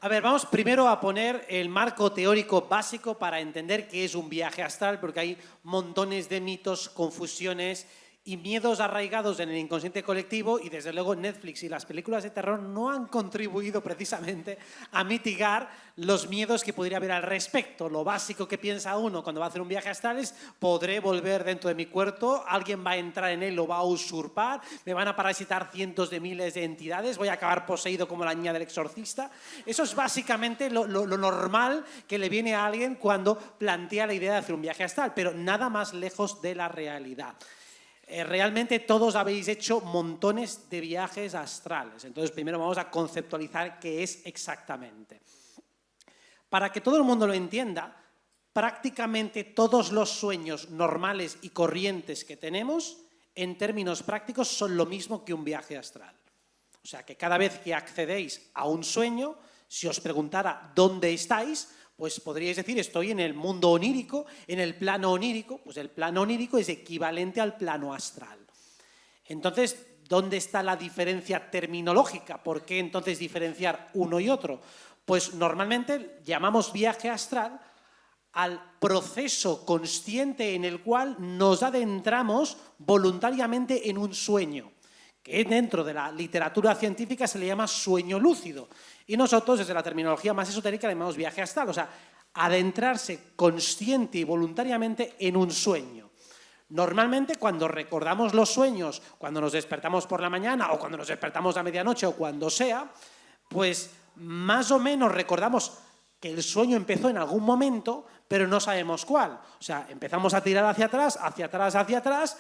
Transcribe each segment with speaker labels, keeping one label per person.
Speaker 1: A ver, vamos primero a poner el marco teórico básico para entender qué es un viaje astral, porque hay montones de mitos, confusiones y miedos arraigados en el inconsciente colectivo, y desde luego Netflix y las películas de terror no han contribuido precisamente a mitigar los miedos que podría haber al respecto. Lo básico que piensa uno cuando va a hacer un viaje astral es: podré volver dentro de mi cuerpo, alguien va a entrar en él, lo va a usurpar, me van a parasitar cientos de miles de entidades, voy a acabar poseído como la niña del exorcista. Eso es básicamente lo normal que le viene a alguien cuando plantea la idea de hacer un viaje astral, pero nada más lejos de la realidad. Realmente todos habéis hecho montones de viajes astrales. Entonces, primero vamos a conceptualizar qué es exactamente. Para que todo el mundo lo entienda, prácticamente todos los sueños normales y corrientes que tenemos, en términos prácticos, son lo mismo que un viaje astral. O sea, que cada vez que accedéis a un sueño, si os preguntara dónde estáis, pues podríais decir: estoy en el mundo onírico, en el plano onírico. Pues el plano onírico es equivalente al plano astral. Entonces, ¿dónde está la diferencia terminológica? ¿Por qué entonces diferenciar uno y otro? Pues normalmente llamamos viaje astral al proceso consciente en el cual nos adentramos voluntariamente en un sueño, que dentro de la literatura científica se le llama sueño lúcido. Y nosotros, desde la terminología más esotérica, le llamamos viaje astral, o sea, adentrarse consciente y voluntariamente en un sueño. Normalmente, cuando recordamos los sueños, cuando nos despertamos por la mañana o cuando nos despertamos a medianoche o cuando sea, pues más o menos recordamos que el sueño empezó en algún momento, pero no sabemos cuál. O sea, empezamos a tirar hacia atrás, hacia atrás, hacia atrás,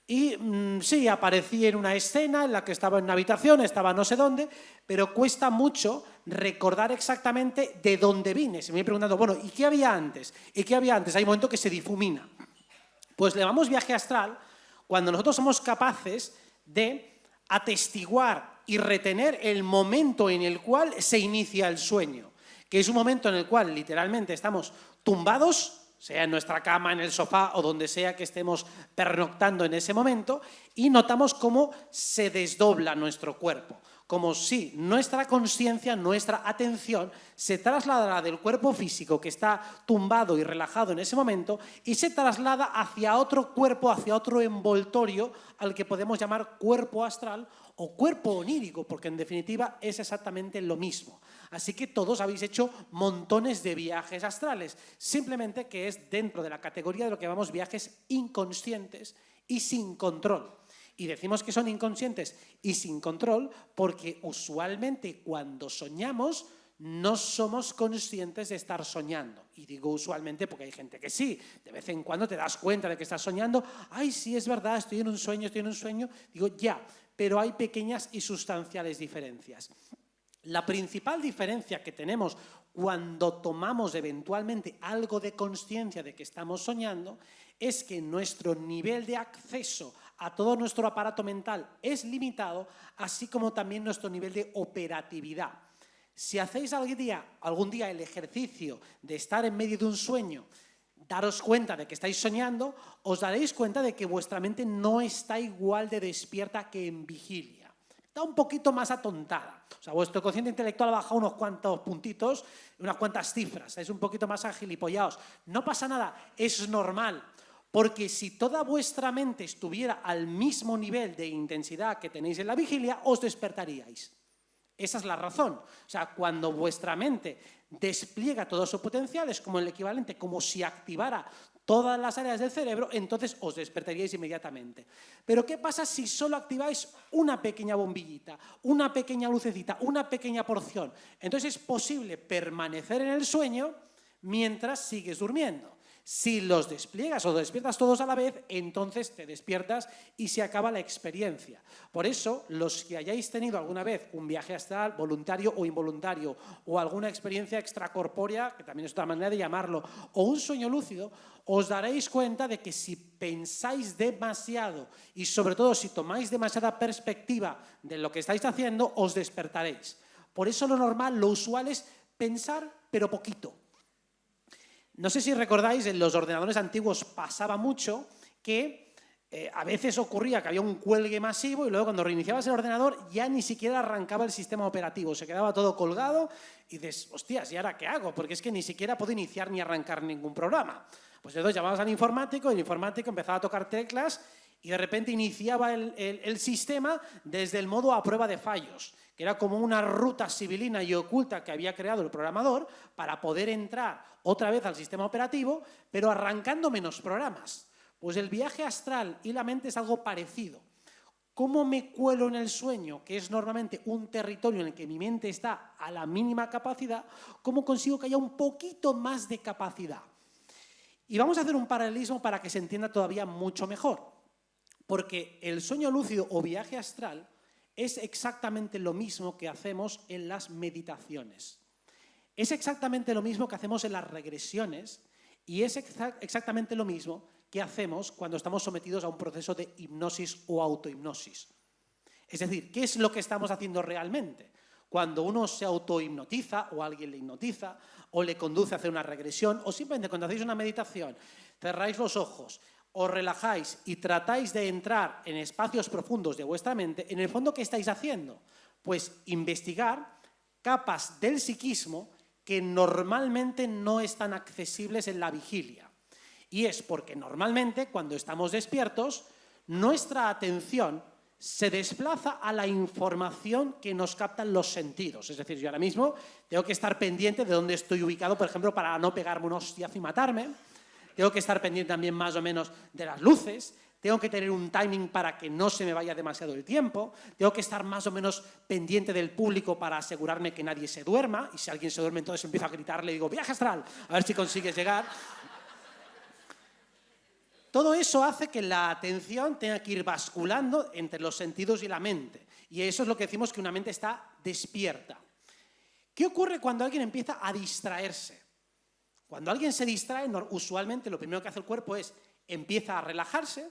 Speaker 1: y sí, aparecí en una escena en la que estaba en una habitación, estaba no sé dónde, pero cuesta mucho recordar exactamente de dónde vine. Se me viene preguntando, bueno, ¿y qué había antes? ¿Y qué había antes? Hay un momento que se difumina. Pues le llamamos viaje astral cuando nosotros somos capaces de atestiguar y retener el momento en el cual se inicia el sueño, que es un momento en el cual literalmente estamos tumbados, sea en nuestra cama, en el sofá o donde sea que estemos pernoctando en ese momento, y notamos cómo se desdobla nuestro cuerpo, como si nuestra conciencia, nuestra atención se trasladara del cuerpo físico que está tumbado y relajado en ese momento y se traslada hacia otro cuerpo, hacia otro envoltorio al que podemos llamar cuerpo astral o cuerpo onírico, porque en definitiva es exactamente lo mismo. Así que todos habéis hecho montones de viajes astrales, simplemente que es dentro de la categoría de lo que llamamos viajes inconscientes y sin control. Y decimos que son inconscientes y sin control porque usualmente cuando soñamos no somos conscientes de estar soñando. Y digo usualmente porque hay gente que sí, de vez en cuando te das cuenta de que estás soñando. Ay, sí, es verdad, estoy en un sueño, estoy en un sueño. Digo, ya, pero hay pequeñas y sustanciales diferencias. La principal diferencia que tenemos cuando tomamos eventualmente algo de consciencia de que estamos soñando es que nuestro nivel de acceso a todo nuestro aparato mental es limitado, así como también nuestro nivel de operatividad. Si hacéis algún día el ejercicio de estar en medio de un sueño, daros cuenta de que estáis soñando, os daréis cuenta de que vuestra mente no está igual de despierta que en vigilia. Está un poquito más atontada. O sea, vuestro cociente intelectual ha bajado unos cuantos puntitos, unas cuantas cifras. Es un poquito más agilipollados. No pasa nada, es normal. Porque si toda vuestra mente estuviera al mismo nivel de intensidad que tenéis en la vigilia, os despertaríais. Esa es la razón. O sea, cuando vuestra mente despliega todo su potencial, es como el equivalente, como si activara todas las áreas del cerebro, entonces os despertaríais inmediatamente. Pero ¿qué pasa si solo activáis una pequeña bombillita, una pequeña lucecita, una pequeña porción? Entonces es posible permanecer en el sueño mientras sigues durmiendo. Si los despliegas o despiertas todos a la vez, entonces te despiertas y se acaba la experiencia. Por eso, los que hayáis tenido alguna vez un viaje astral, voluntario o involuntario, o alguna experiencia extracorpórea, que también es otra manera de llamarlo, o un sueño lúcido, os daréis cuenta de que si pensáis demasiado y sobre todo si tomáis demasiada perspectiva de lo que estáis haciendo, os despertaréis. Por eso lo normal, lo usual es pensar, pero poquito. No sé si recordáis, en los ordenadores antiguos pasaba mucho que A veces ocurría que había un cuelgue masivo y luego cuando reiniciabas el ordenador ya ni siquiera arrancaba el sistema operativo, se quedaba todo colgado y dices, hostias, ¿y ahora qué hago? Porque es que ni siquiera puedo iniciar ni arrancar ningún programa. Pues entonces llamabas al informático y el informático empezaba a tocar teclas y de repente iniciaba el sistema desde el modo a prueba de fallos, que era como una ruta sibilina y oculta que había creado el programador para poder entrar otra vez al sistema operativo, pero arrancando menos programas. Pues el viaje astral y la mente es algo parecido. ¿Cómo me cuelo en el sueño, que es normalmente un territorio en el que mi mente está a la mínima capacidad? ¿Cómo consigo que haya un poquito más de capacidad? Y vamos a hacer un paralelismo para que se entienda todavía mucho mejor. Porque el sueño lúcido o viaje astral es exactamente lo mismo que hacemos en las meditaciones. Es exactamente lo mismo que hacemos en las regresiones y es exactamente lo mismo que hacemos cuando estamos sometidos a un proceso de hipnosis o autohipnosis. Es decir, ¿qué es lo que estamos haciendo realmente? Cuando uno se autohipnotiza o alguien le hipnotiza o le conduce a hacer una regresión o simplemente cuando hacéis una meditación, cerráis los ojos, os relajáis y tratáis de entrar en espacios profundos de vuestra mente, en el fondo, ¿qué estáis haciendo? Pues investigar capas del psiquismo que normalmente no están accesibles en la vigilia. Y es porque normalmente, cuando estamos despiertos, nuestra atención se desplaza a la información que nos captan los sentidos. Es decir, yo ahora mismo tengo que estar pendiente de dónde estoy ubicado, por ejemplo, para no pegarme un hostiazo y matarme. Tengo que estar pendiente también más o menos de las luces. Tengo que tener un timing para que no se me vaya demasiado el tiempo. Tengo que estar más o menos pendiente del público para asegurarme que nadie se duerma. Y si alguien se duerme, entonces empiezo a gritarle y digo, viaje astral, a ver si consigues llegar. Todo eso hace que la atención tenga que ir basculando entre los sentidos y la mente. Y eso es lo que decimos que una mente está despierta. ¿Qué ocurre cuando alguien empieza a distraerse? Cuando alguien se distrae, usualmente lo primero que hace el cuerpo es empieza a relajarse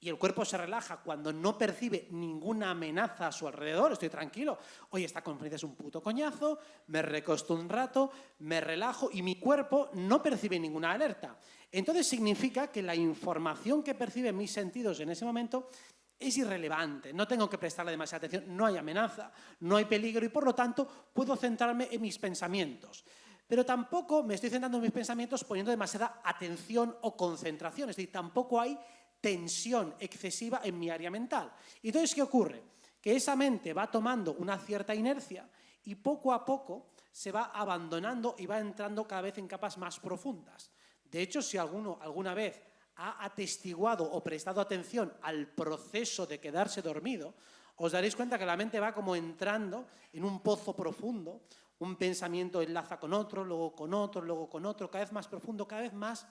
Speaker 1: y el cuerpo se relaja cuando no percibe ninguna amenaza a su alrededor. Estoy tranquilo. Oye, esta conferencia es un puto coñazo, me recosto un rato, me relajo y mi cuerpo no percibe ninguna alerta. Entonces significa que la información que perciben mis sentidos en ese momento es irrelevante, no tengo que prestarle demasiada atención, no hay amenaza, no hay peligro y por lo tanto puedo centrarme en mis pensamientos. Pero tampoco me estoy centrando en mis pensamientos poniendo demasiada atención o concentración, es decir, tampoco hay tensión excesiva en mi área mental. Y entonces, ¿qué ocurre? Que esa mente va tomando una cierta inercia y poco a poco se va abandonando y va entrando cada vez en capas más profundas. De hecho, si alguno alguna vez ha atestiguado o prestado atención al proceso de quedarse dormido, os daréis cuenta que la mente va como entrando en un pozo profundo, un pensamiento enlaza con otro, luego con otro, luego con otro, cada vez más profundo, cada vez más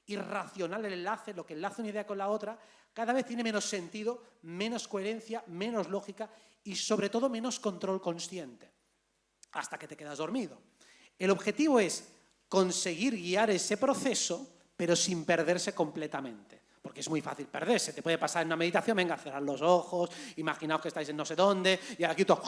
Speaker 1: irracional el enlace, lo que enlaza una idea con la otra, cada vez tiene menos sentido, menos coherencia, menos lógica y sobre todo menos control consciente, hasta que te quedas dormido. El objetivo es conseguir guiar ese proceso, pero sin perderse completamente. Porque es muy fácil perderse. Te puede pasar en una meditación, venga, cerrar los ojos, imaginaos que estáis en no sé dónde, y ahora quito,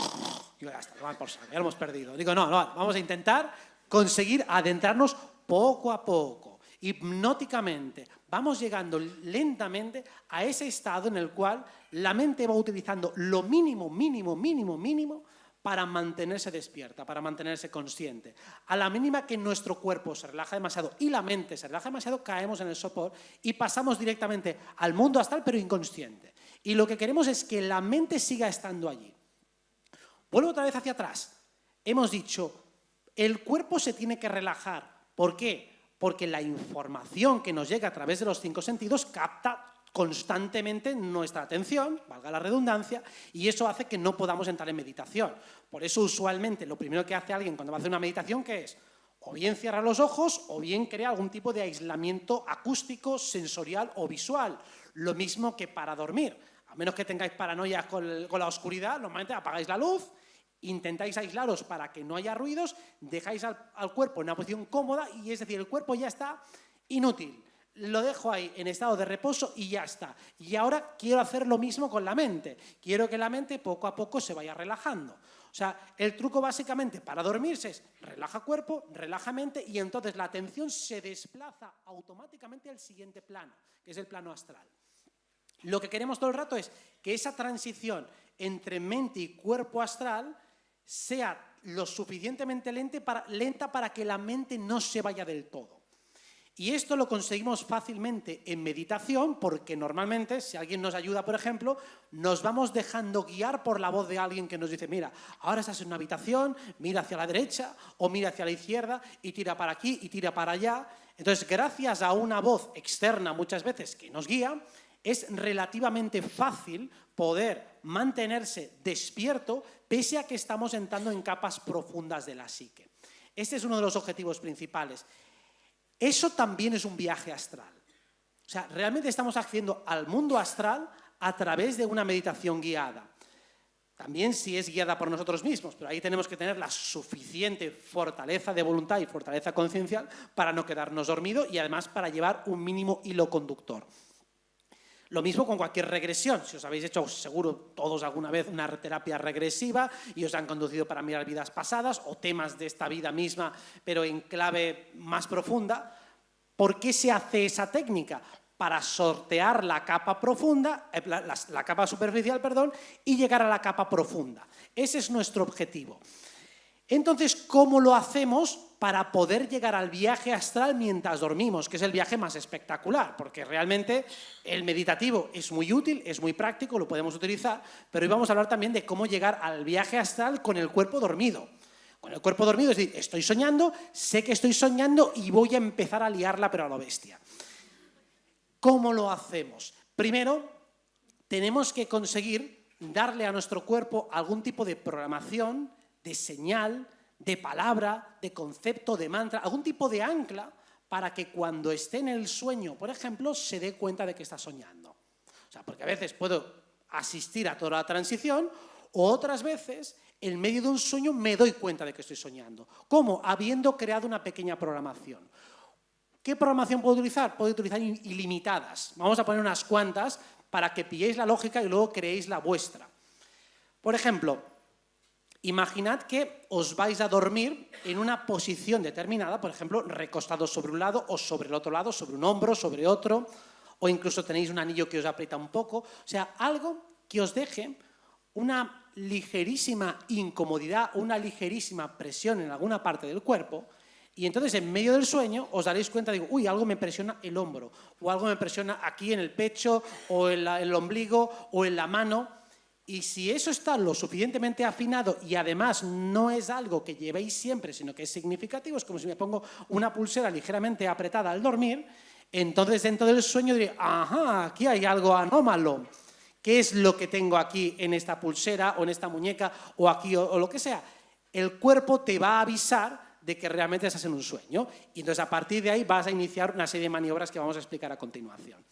Speaker 1: y ya está, ya lo hemos perdido. Digo, no, vamos a intentar conseguir adentrarnos poco a poco, hipnóticamente. Vamos llegando lentamente a ese estado en el cual la mente va utilizando lo mínimo para mantenerse despierta, para mantenerse consciente. A la mínima que nuestro cuerpo se relaja demasiado y la mente se relaja demasiado, caemos en el sopor y pasamos directamente al mundo astral, pero inconsciente. Y lo que queremos es que la mente siga estando allí. Vuelvo otra vez hacia atrás. Hemos dicho, el cuerpo se tiene que relajar. ¿Por qué? Porque la información que nos llega a través de los 5 sentidos capta constantemente nuestra atención, valga la redundancia, y eso hace que no podamos entrar en meditación. Por eso, usualmente, lo primero que hace alguien cuando va a hacer una meditación, ¿qué es? O bien cierra los ojos, o bien crea algún tipo de aislamiento acústico, sensorial o visual. Lo mismo que para dormir. A menos que tengáis paranoia con la oscuridad, normalmente apagáis la luz, intentáis aislaros para que no haya ruidos, dejáis al cuerpo en una posición cómoda y, es decir, el cuerpo ya está inútil. Lo dejo ahí en estado de reposo y ya está. Y ahora quiero hacer lo mismo con la mente. Quiero que la mente poco a poco se vaya relajando. O sea, el truco básicamente para dormirse es relaja cuerpo, relaja mente y entonces la atención se desplaza automáticamente al siguiente plano, que es el plano astral. Lo que queremos todo el rato es que esa transición entre mente y cuerpo astral sea lo suficientemente lenta para que la mente no se vaya del todo. Y esto lo conseguimos fácilmente en meditación porque normalmente, si alguien nos ayuda, por ejemplo, nos vamos dejando guiar por la voz de alguien que nos dice, mira, ahora estás en una habitación, mira hacia la derecha o mira hacia la izquierda y tira para aquí y tira para allá. Entonces, gracias a una voz externa muchas veces que nos guía, es relativamente fácil poder mantenerse despierto pese a que estamos entrando en capas profundas de la psique. Este es uno de los objetivos principales. Eso también es un viaje astral. O sea, realmente estamos accediendo al mundo astral a través de una meditación guiada. También si es guiada por nosotros mismos, pero ahí tenemos que tener la suficiente fortaleza de voluntad y fortaleza conciencial para no quedarnos dormidos y además para llevar un mínimo hilo conductor. Lo mismo con cualquier regresión. Si os habéis hecho, seguro, todos alguna vez una terapia regresiva y os han conducido para mirar vidas pasadas o temas de esta vida misma, pero en clave más profunda, ¿por qué se hace esa técnica? Para sortear la capa profunda, la capa superficial, perdón, y llegar a la capa profunda. Ese es nuestro objetivo. Entonces, ¿cómo lo hacemos para poder llegar al viaje astral mientras dormimos? Que es el viaje más espectacular, porque realmente el meditativo es muy útil, es muy práctico, lo podemos utilizar, pero hoy vamos a hablar también de cómo llegar al viaje astral con el cuerpo dormido. Con el cuerpo dormido, es decir, estoy soñando, sé que estoy soñando y voy a empezar a liarla, pero a lo bestia. ¿Cómo lo hacemos? Primero, tenemos que conseguir darle a nuestro cuerpo algún tipo de programación, de señal, de palabra, de concepto, de mantra, algún tipo de ancla para que cuando esté en el sueño, por ejemplo, se dé cuenta de que está soñando. O sea, porque a veces puedo asistir a toda la transición o otras veces, en medio de un sueño, me doy cuenta de que estoy soñando. ¿Cómo? Habiendo creado una pequeña programación. ¿Qué programación puedo utilizar? Puedo utilizar ilimitadas. Vamos a poner unas cuantas para que pilléis la lógica y luego creéis la vuestra. Por ejemplo, imaginad que os vais a dormir en una posición determinada, por ejemplo, recostados sobre un lado o sobre el otro lado, sobre un hombro, sobre otro, o incluso tenéis un anillo que os aprieta un poco. O sea, algo que os deje una ligerísima incomodidad, una ligerísima presión en alguna parte del cuerpo. Y entonces, en medio del sueño, os daréis cuenta, digo, uy, algo me presiona el hombro, o algo me presiona aquí en el pecho, o en el ombligo, o en la mano. Y si eso está lo suficientemente afinado y además no es algo que llevéis siempre, sino que es significativo, es como si me pongo una pulsera ligeramente apretada al dormir, entonces dentro del sueño diré, ajá, aquí hay algo anómalo. ¿Qué es lo que tengo aquí en esta pulsera o en esta muñeca o aquí o lo que sea? El cuerpo te va a avisar de que realmente estás en un sueño. Y entonces a partir de ahí vas a iniciar una serie de maniobras que vamos a explicar a continuación.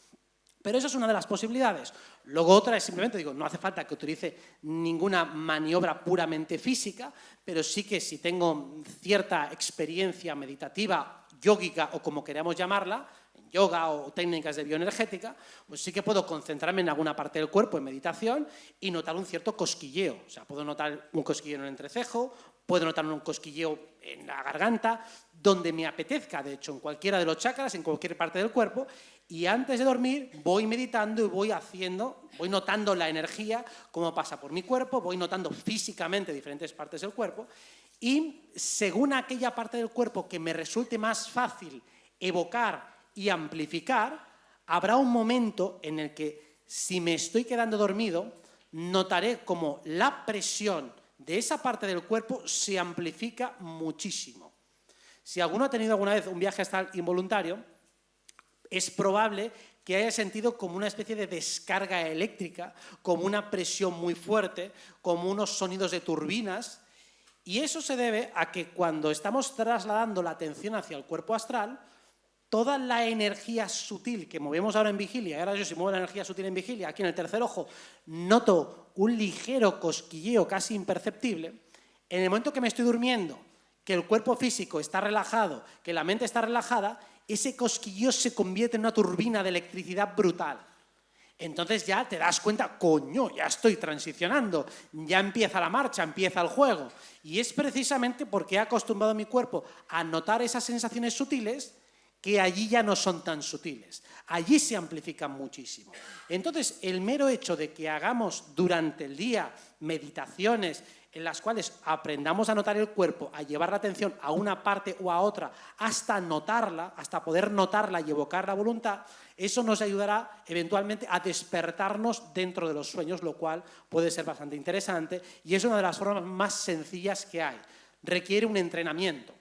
Speaker 1: Pero esa es una de las posibilidades. Luego otra es simplemente, digo, no hace falta que utilice ninguna maniobra puramente física, pero sí que si tengo cierta experiencia meditativa, yógica o como queramos llamarla, en yoga o técnicas de bioenergética, pues sí que puedo concentrarme en alguna parte del cuerpo en meditación y notar un cierto cosquilleo. O sea, puedo notar un cosquilleo en el entrecejo, puedo notar un cosquilleo en la garganta, donde me apetezca, de hecho, en cualquiera de los chakras, en cualquier parte del cuerpo, y antes de dormir voy meditando y voy notando la energía, cómo pasa por mi cuerpo, voy notando físicamente diferentes partes del cuerpo, y según aquella parte del cuerpo que me resulte más fácil evocar y amplificar, habrá un momento en el que, si me estoy quedando dormido, notaré como la presión de esa parte del cuerpo se amplifica muchísimo. Si alguno ha tenido alguna vez un viaje astral involuntario, es probable que haya sentido como una especie de descarga eléctrica, como una presión muy fuerte, como unos sonidos de turbinas, y eso se debe a que cuando estamos trasladando la atención hacia el cuerpo astral, toda la energía sutil que movemos ahora en vigilia, y ahora yo si muevo la energía sutil en vigilia, aquí en el tercer ojo, noto un ligero cosquilleo casi imperceptible. En el momento que me estoy durmiendo, que el cuerpo físico está relajado, que la mente está relajada, ese cosquilleo se convierte en una turbina de electricidad brutal. Entonces ya te das cuenta, coño, ya estoy transicionando, ya empieza la marcha, empieza el juego. Y es precisamente porque he acostumbrado a mi cuerpo a notar esas sensaciones sutiles que allí ya no son tan sutiles, allí se amplifican muchísimo. Entonces, el mero hecho de que hagamos durante el día meditaciones en las cuales aprendamos a notar el cuerpo, a llevar la atención a una parte o a otra, hasta notarla, hasta poder notarla y evocar la voluntad, eso nos ayudará eventualmente a despertarnos dentro de los sueños, lo cual puede ser bastante interesante y es una de las formas más sencillas que hay. Requiere un entrenamiento.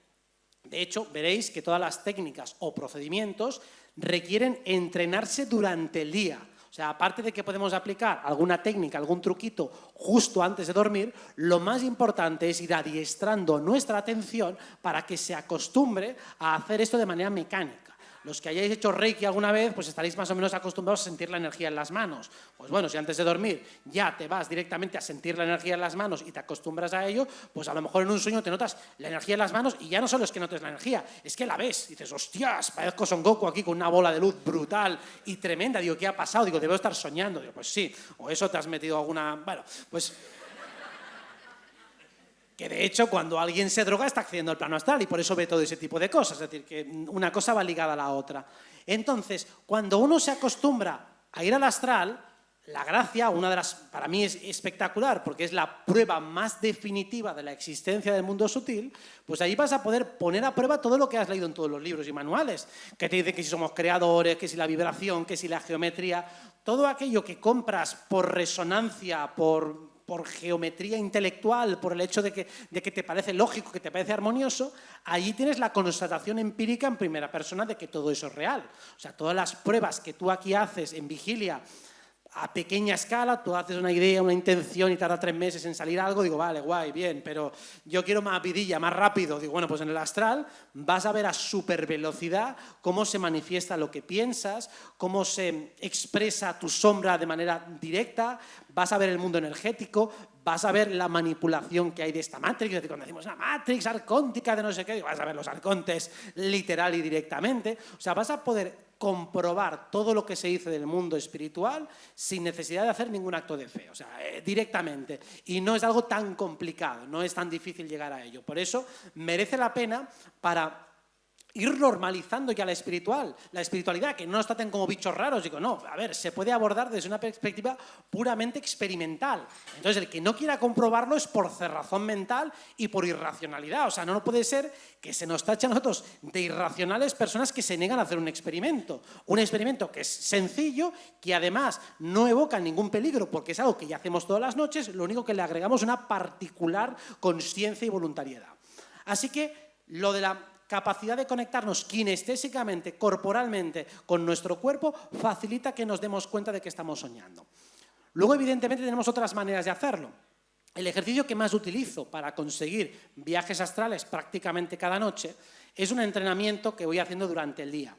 Speaker 1: De hecho, veréis que todas las técnicas o procedimientos requieren entrenarse durante el día. O sea, aparte de que podemos aplicar alguna técnica, algún truquito justo antes de dormir, lo más importante es ir adiestrando nuestra atención para que se acostumbre a hacer esto de manera mecánica. Los que hayáis hecho Reiki alguna vez, pues estaréis más o menos acostumbrados a sentir la energía en las manos. Pues bueno, si antes de dormir ya te vas directamente a sentir la energía en las manos y te acostumbras a ello, pues a lo mejor en un sueño te notas la energía en las manos y ya no solo es que notes la energía, es que la ves. Y dices, hostias, parezco Son Goku aquí con una bola de luz brutal y tremenda. Digo, ¿qué ha pasado? Digo, debo estar soñando. Digo, pues sí, o eso te has metido alguna... Bueno, pues... que de hecho cuando alguien se droga está accediendo al plano astral y por eso ve todo ese tipo de cosas, es decir, que una cosa va ligada a la otra. Entonces, cuando uno se acostumbra a ir al astral, la gracia, una de las, para mí es espectacular, porque es la prueba más definitiva de la existencia del mundo sutil, pues ahí vas a poder poner a prueba todo lo que has leído en todos los libros y manuales, que te dicen que si somos creadores, que si la vibración, que si la geometría, todo aquello que compras por resonancia, por geometría intelectual, por el hecho de que te parece lógico, que te parece armonioso, allí tienes la constatación empírica en primera persona de que todo eso es real. O sea, todas las pruebas que tú aquí haces en vigilia a pequeña escala, tú haces una idea, una intención y tarda 3 meses en salir algo, digo, vale, guay, bien, pero yo quiero más vidilla, más rápido. Digo, bueno, pues en el astral vas a ver a supervelocidad cómo se manifiesta lo que piensas, cómo se expresa tu sombra de manera directa, vas a ver el mundo energético, vas a ver la manipulación que hay de esta Matrix, es decir, cuando decimos una Matrix arcóntica de no sé qué, vas a ver los arcontes literal y directamente, o sea, vas a poder comprobar todo lo que se dice del mundo espiritual sin necesidad de hacer ningún acto de fe, o sea, directamente. Y no es algo tan complicado, no es tan difícil llegar a ello. Por eso merece la pena para ir normalizando ya la espiritualidad, que no nos traten como bichos raros. Digo, no, a ver, se puede abordar desde una perspectiva puramente experimental. Entonces, el que no quiera comprobarlo es por cerrazón mental y por irracionalidad. O sea, no puede ser que se nos tache a nosotros de irracionales personas que se niegan a hacer un experimento. Un experimento que es sencillo, que además no evoca ningún peligro, porque es algo que ya hacemos todas las noches, lo único que le agregamos es una particular consciencia y voluntariedad. Así que lo de la capacidad de conectarnos kinestésicamente, corporalmente, con nuestro cuerpo, facilita que nos demos cuenta de que estamos soñando. Luego, evidentemente, tenemos otras maneras de hacerlo. El ejercicio que más utilizo para conseguir viajes astrales prácticamente cada noche es un entrenamiento que voy haciendo durante el día.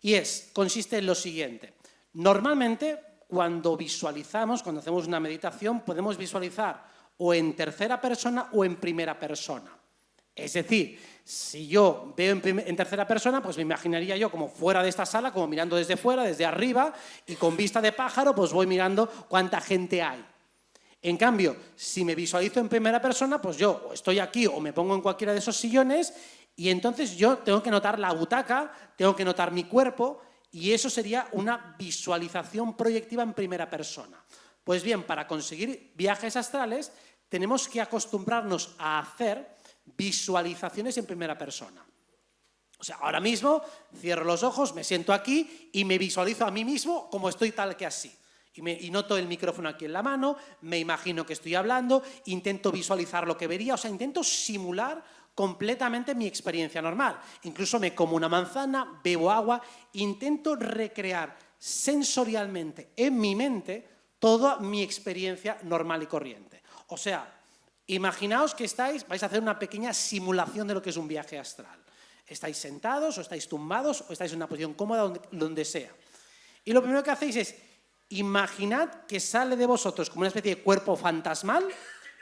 Speaker 1: Y consiste en lo siguiente. Normalmente, cuando visualizamos, cuando hacemos una meditación, podemos visualizar o en tercera persona o en primera persona. Es decir, si yo veo en tercera persona, pues me imaginaría yo como fuera de esta sala, como mirando desde fuera, desde arriba, y con vista de pájaro, pues voy mirando cuánta gente hay. En cambio, si me visualizo en primera persona, pues yo o estoy aquí o me pongo en cualquiera de esos sillones y entonces yo tengo que notar la butaca, tengo que notar mi cuerpo y eso sería una visualización proyectiva en primera persona. Pues bien, para conseguir viajes astrales tenemos que acostumbrarnos a hacer visualizaciones en primera persona. O sea, ahora mismo cierro los ojos, me siento aquí y me visualizo a mí mismo como estoy tal que así. Y noto el micrófono aquí en la mano, me imagino que estoy hablando, intento visualizar lo que vería, o sea, intento simular completamente mi experiencia normal. Incluso me como una manzana, bebo agua, intento recrear sensorialmente en mi mente toda mi experiencia normal y corriente. O sea, imaginaos que vais a hacer una pequeña simulación de lo que es un viaje astral. Estáis sentados o estáis tumbados o estáis en una posición cómoda donde sea. Y lo primero que hacéis es imaginad que sale de vosotros como una especie de cuerpo fantasmal,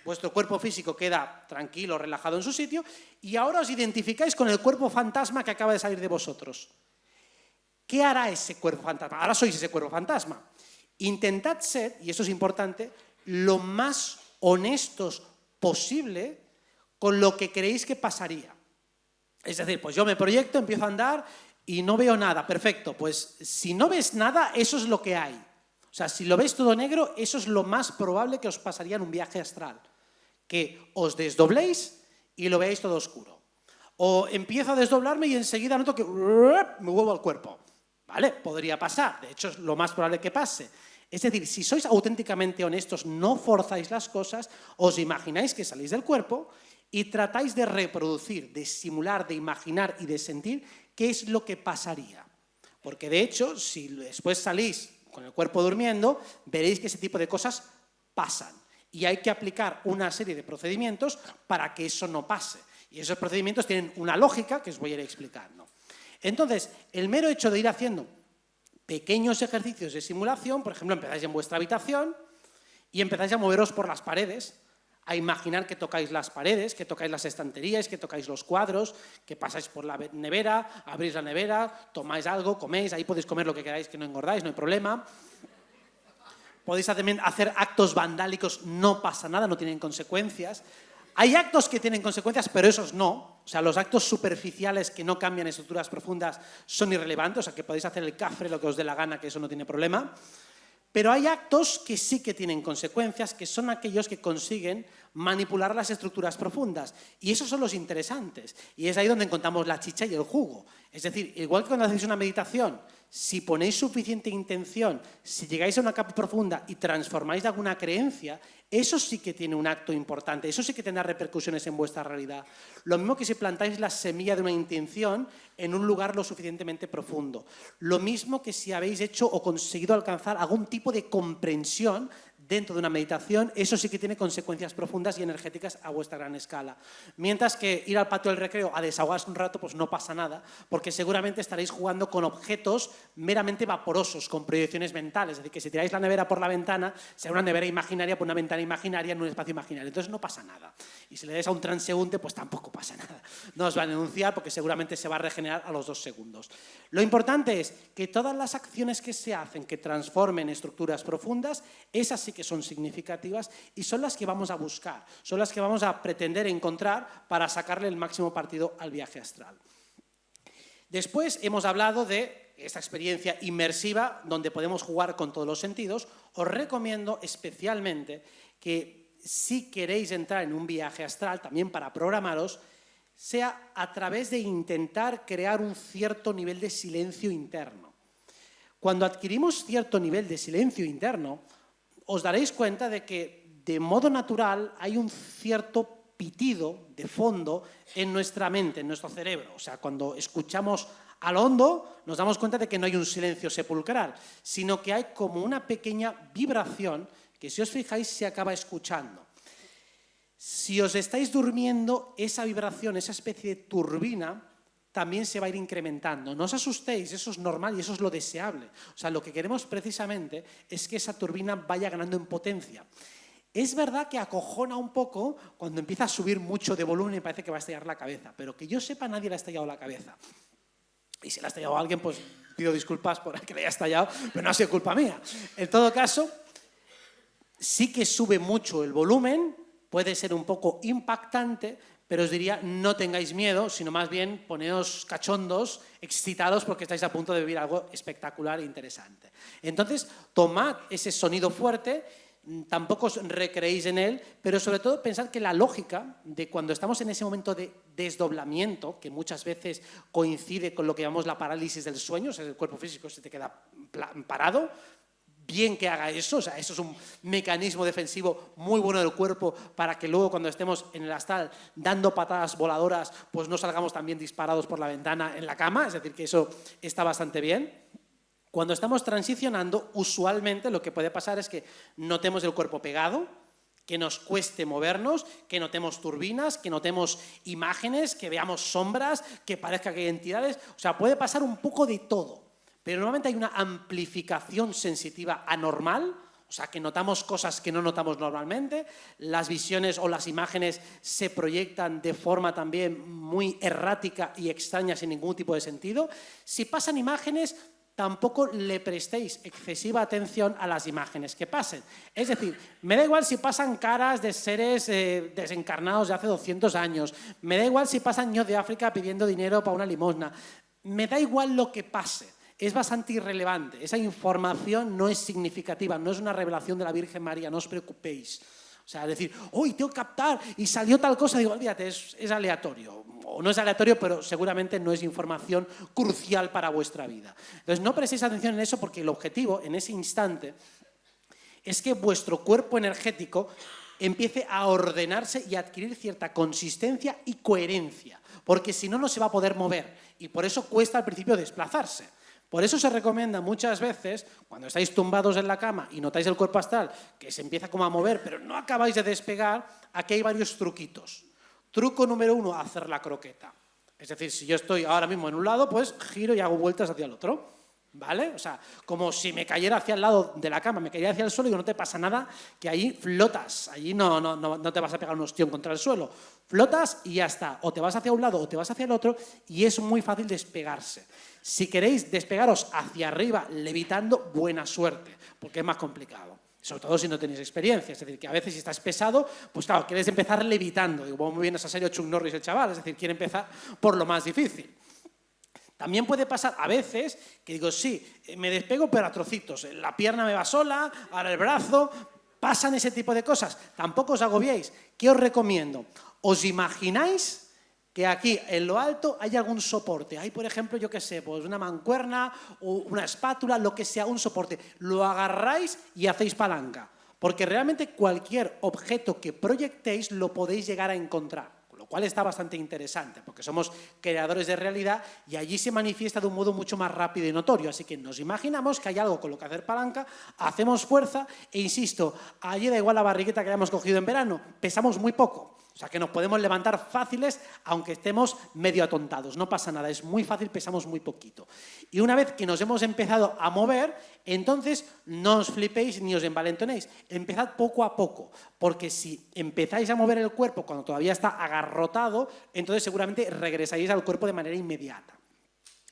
Speaker 1: vuestro cuerpo físico queda tranquilo, relajado en su sitio, y ahora os identificáis con el cuerpo fantasma que acaba de salir de vosotros. ¿Qué hará ese cuerpo fantasma? Ahora sois ese cuerpo fantasma. Intentad ser, y esto es importante, lo más honestos posible con lo que creéis que pasaría. Es decir, pues yo me proyecto, empiezo a andar y no veo nada, perfecto, pues si no ves nada, eso es lo que hay. O sea, si lo ves todo negro, eso es lo más probable que os pasaría en un viaje astral. Que os desdobléis y lo veáis todo oscuro. O empiezo a desdoblarme y enseguida noto que me vuelvo al cuerpo. ¿Vale? Podría pasar, de hecho es lo más probable que pase. Es decir, si sois auténticamente honestos, no forzáis las cosas, os imagináis que salís del cuerpo y tratáis de reproducir, de simular, de imaginar y de sentir qué es lo que pasaría. Porque de hecho, si después salís con el cuerpo durmiendo, veréis que ese tipo de cosas pasan. Y hay que aplicar una serie de procedimientos para que eso no pase. Y esos procedimientos tienen una lógica que os voy a ir explicando. Entonces, el mero hecho de ir haciendo pequeños ejercicios de simulación, por ejemplo, empezáis en vuestra habitación y empezáis a moveros por las paredes, a imaginar que tocáis las paredes, que tocáis las estanterías, que tocáis los cuadros, que pasáis por la nevera, abrís la nevera, tomáis algo, coméis, ahí podéis comer lo que queráis, que no engordáis, no hay problema. Podéis también hacer actos vandálicos, no pasa nada, no tienen consecuencias. Hay actos que tienen consecuencias, pero esos no. O sea, los actos superficiales que no cambian estructuras profundas son irrelevantes, o sea, que podéis hacer el cafre, lo que os dé la gana, que eso no tiene problema. Pero hay actos que sí que tienen consecuencias, que son aquellos que consiguen manipular las estructuras profundas. Y esos son los interesantes. Y es ahí donde encontramos la chicha y el jugo. Es decir, igual que cuando hacéis una meditación, si ponéis suficiente intención, si llegáis a una capa profunda y transformáis alguna creencia, eso sí que tiene un acto importante, eso sí que tendrá repercusiones en vuestra realidad. Lo mismo que si plantáis la semilla de una intención en un lugar lo suficientemente profundo. Lo mismo que si habéis hecho o conseguido alcanzar algún tipo de comprensión dentro de una meditación, eso sí que tiene consecuencias profundas y energéticas a vuestra gran escala. Mientras que ir al patio del recreo a desahogarse un rato, pues no pasa nada, porque seguramente estaréis jugando con objetos meramente vaporosos, con proyecciones mentales. Es decir, que si tiráis la nevera por la ventana, será una nevera imaginaria por una ventana imaginaria en un espacio imaginario. Entonces no pasa nada. Y si le dais a un transeúnte, pues tampoco pasa nada. No os van a denunciar porque seguramente se va a regenerar a los 2 segundos. Lo importante es que todas las acciones que se hacen que transformen estructuras profundas, esas sí que son significativas y son las que vamos a buscar, son las que vamos a pretender encontrar para sacarle el máximo partido al viaje astral. Después hemos hablado de esta experiencia inmersiva donde podemos jugar con todos los sentidos. Os recomiendo especialmente que si queréis entrar en un viaje astral, también para programaros, sea a través de intentar crear un cierto nivel de silencio interno. Cuando adquirimos cierto nivel de silencio interno, os daréis cuenta de que de modo natural hay un cierto pitido de fondo en nuestra mente, en nuestro cerebro. O sea, cuando escuchamos al hondo nos damos cuenta de que no hay un silencio sepulcral, sino que hay como una pequeña vibración que, si os fijáis, se acaba escuchando. Si os estáis durmiendo, esa vibración, esa especie de turbina, también se va a ir incrementando. No os asustéis, eso es normal y eso es lo deseable. O sea, lo que queremos precisamente es que esa turbina vaya ganando en potencia. Es verdad que acojona un poco cuando empieza a subir mucho de volumen y parece que va a estallar la cabeza, pero que yo sepa, nadie le ha estallado la cabeza. Y si le ha estallado a alguien, pues pido disculpas por el que le haya estallado, pero no ha sido culpa mía. En todo caso, sí que sube mucho el volumen, puede ser un poco impactante, pero os diría, no tengáis miedo, sino más bien poneos cachondos, excitados, porque estáis a punto de vivir algo espectacular e interesante. Entonces, tomad ese sonido fuerte, tampoco os recreéis en él, pero sobre todo pensad que la lógica de cuando estamos en ese momento de desdoblamiento, que muchas veces coincide con lo que llamamos la parálisis del sueño, o sea, el cuerpo físico se te queda parado, bien que haga eso, o sea, eso es un mecanismo defensivo muy bueno del cuerpo para que luego cuando estemos en el astral dando patadas voladoras, pues no salgamos también disparados por la ventana en la cama, es decir, que eso está bastante bien. Cuando estamos transicionando, usualmente lo que puede pasar es que notemos el cuerpo pegado, que nos cueste movernos, que notemos turbinas, que notemos imágenes, que veamos sombras, que parezca que hay entidades, o sea, puede pasar un poco de todo. Pero normalmente hay una amplificación sensitiva anormal, o sea, que notamos cosas que no notamos normalmente, las visiones o las imágenes se proyectan de forma también muy errática y extraña sin ningún tipo de sentido. Si pasan imágenes, tampoco le prestéis excesiva atención a las imágenes que pasen. Es decir, me da igual si pasan caras de seres desencarnados de hace 200 años, me da igual si pasan niños de África pidiendo dinero para una limosna. me da igual lo que pase, es bastante irrelevante, esa información no es significativa, no es una revelación de la Virgen María, no os preocupéis. O sea, decir, uy, tengo que captar y salió tal cosa, digo, olvídate, es aleatorio. O no es aleatorio, pero seguramente no es información crucial para vuestra vida. Entonces, no prestéis atención en eso porque el objetivo en ese instante es que vuestro cuerpo energético empiece a ordenarse y a adquirir cierta consistencia y coherencia, porque si no, no se va a poder mover y por eso cuesta al principio desplazarse. Por eso se recomienda muchas veces, cuando estáis tumbados en la cama y notáis el cuerpo astral que se empieza como a mover, pero no acabáis de despegar, aquí hay varios truquitos. Truco número 1, hacer la croqueta. Es decir, si yo estoy ahora mismo en un lado, pues giro y hago vueltas hacia el otro. ¿Vale? O sea, como si me cayera hacia el lado de la cama, me cayera hacia el suelo y no te pasa nada, que ahí flotas, allí no te vas a pegar un ostión contra el suelo. Flotas y ya está. O te vas hacia un lado o te vas hacia el otro y es muy fácil despegarse. Si queréis despegaros hacia arriba levitando, buena suerte, porque es más complicado. Sobre todo si no tenéis experiencia, es decir, que a veces si estás pesado, pues claro, quieres empezar levitando. Digo, muy bien esa serie Chuck Norris el chaval, es decir, quiere empezar por lo más difícil. También puede pasar a veces que digo, sí, me despego pero a trocitos, la pierna me va sola, ahora el brazo, pasan ese tipo de cosas. Tampoco os agobiéis. ¿Qué os recomiendo? ¿Os imagináis que aquí en lo alto hay algún soporte? Hay, por ejemplo, yo qué sé, pues una mancuerna o una espátula, lo que sea, un soporte. Lo agarráis y hacéis palanca, porque realmente cualquier objeto que proyectéis lo podéis llegar a encontrar. Lo cual está bastante interesante, porque somos creadores de realidad y allí se manifiesta de un modo mucho más rápido y notorio. Así que nos imaginamos que hay algo con lo que hacer palanca, hacemos fuerza e, insisto, allí da igual la barrigueta que hayamos cogido en verano, pesamos muy poco. O sea que nos podemos levantar fáciles aunque estemos medio atontados, no pasa nada, es muy fácil, pesamos muy poquito. Y una vez que nos hemos empezado a mover, entonces no os flipéis ni os envalentonéis, empezad poco a poco, porque si empezáis a mover el cuerpo cuando todavía está agarrotado, entonces seguramente regresaréis al cuerpo de manera inmediata.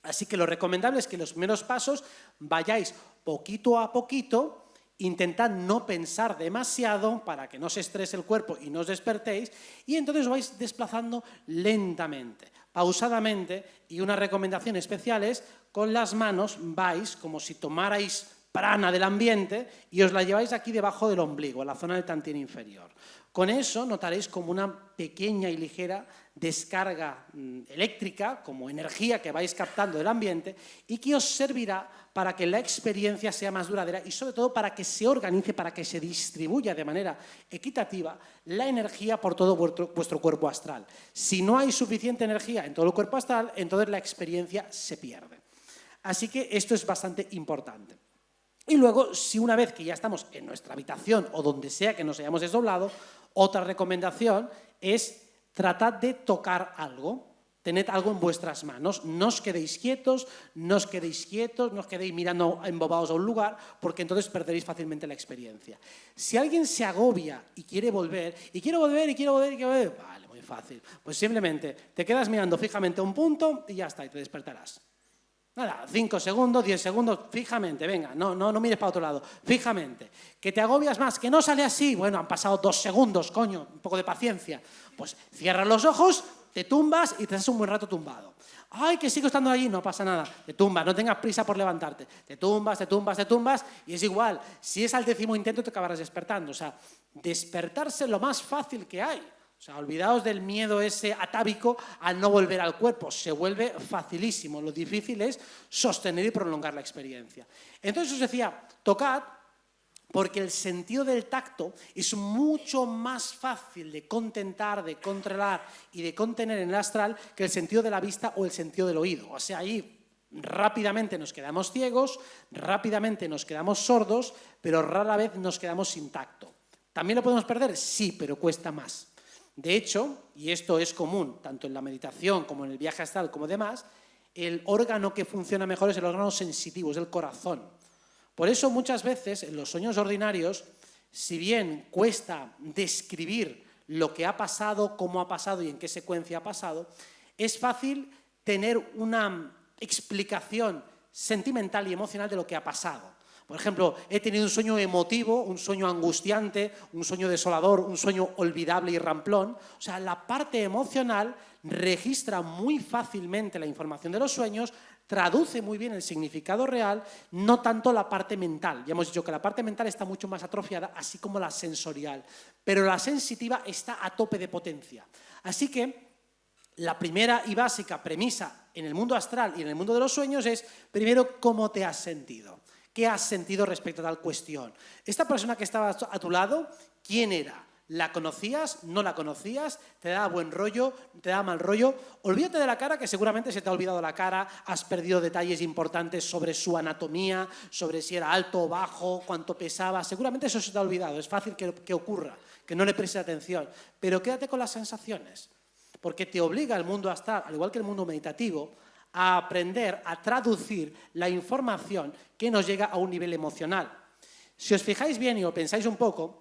Speaker 1: Así que lo recomendable es que en los primeros pasos vayáis poquito a poquito. Intentad no pensar demasiado para que no se estrese el cuerpo y no os despertéis y entonces os vais desplazando lentamente, pausadamente y una recomendación especial es con las manos vais como si tomarais prana del ambiente y os la lleváis aquí debajo del ombligo, en la zona del tantín inferior. Con eso notaréis como una pequeña y ligera descarga eléctrica, como energía que vais captando del ambiente y que os servirá para que la experiencia sea más duradera y sobre todo para que se organice, para que se distribuya de manera equitativa la energía por todo vuestro cuerpo astral. Si no hay suficiente energía en todo el cuerpo astral, entonces la experiencia se pierde. Así que esto es bastante importante. Y luego, si una vez que ya estamos en nuestra habitación o donde sea que nos hayamos desdoblado, otra recomendación es tratad de tocar algo. Tened algo en vuestras manos, no os quedéis quietos, no os quedéis mirando embobados a un lugar, porque entonces perderéis fácilmente la experiencia. Si alguien se agobia y quiere volver, vale, muy fácil, pues simplemente te quedas mirando fijamente a un punto y ya está, y te despertarás. Nada, 5 segundos, 10 segundos, fijamente, venga, no mires para otro lado, fijamente. Que te agobias más, que no sale así, bueno, han pasado 2 segundos, coño, un poco de paciencia. Pues cierras los ojos, te tumbas y te haces un buen rato tumbado. Ay, que sigo estando allí, no pasa nada, te tumbas, no tengas prisa por levantarte. Te tumbas y es igual, si es al 10º intento te acabarás despertando. O sea, despertarse es lo más fácil que hay. O sea, olvidaos del miedo ese atávico al no volver al cuerpo, se vuelve facilísimo. Lo difícil es sostener y prolongar la experiencia. Entonces os decía, tocad, porque el sentido del tacto es mucho más fácil de contentar, de controlar y de contener en el astral que el sentido de la vista o el sentido del oído. O sea, ahí rápidamente nos quedamos ciegos, rápidamente nos quedamos sordos, pero rara vez nos quedamos sin tacto. ¿También lo podemos perder? Sí, pero cuesta más. De hecho, y esto es común tanto en la meditación como en el viaje astral como demás, el órgano que funciona mejor es el órgano sensitivo, es el corazón. Por eso muchas veces en los sueños ordinarios, si bien cuesta describir lo que ha pasado, cómo ha pasado y en qué secuencia ha pasado, es fácil tener una explicación sentimental y emocional de lo que ha pasado. Por ejemplo, he tenido un sueño emotivo, un sueño angustiante, un sueño desolador, un sueño olvidable y ramplón. O sea, la parte emocional registra muy fácilmente la información de los sueños, traduce muy bien el significado real, no tanto la parte mental. Ya hemos dicho que la parte mental está mucho más atrofiada, así como la sensorial. Pero la sensitiva está a tope de potencia. Así que la primera y básica premisa en el mundo astral y en el mundo de los sueños es, primero, ¿cómo te has sentido? ¿Qué has sentido respecto a tal cuestión? Esta persona que estaba a tu lado, ¿quién era? ¿La conocías? ¿No la conocías? ¿Te daba buen rollo? ¿Te daba mal rollo? Olvídate de la cara, que seguramente se te ha olvidado la cara, has perdido detalles importantes sobre su anatomía, sobre si era alto o bajo, cuánto pesaba, seguramente eso se te ha olvidado, es fácil que ocurra, que no le prestes atención, pero quédate con las sensaciones, porque te obliga el mundo astral, al igual que el mundo meditativo, a aprender a traducir la información que nos llega a un nivel emocional. Si os fijáis bien y os pensáis un poco,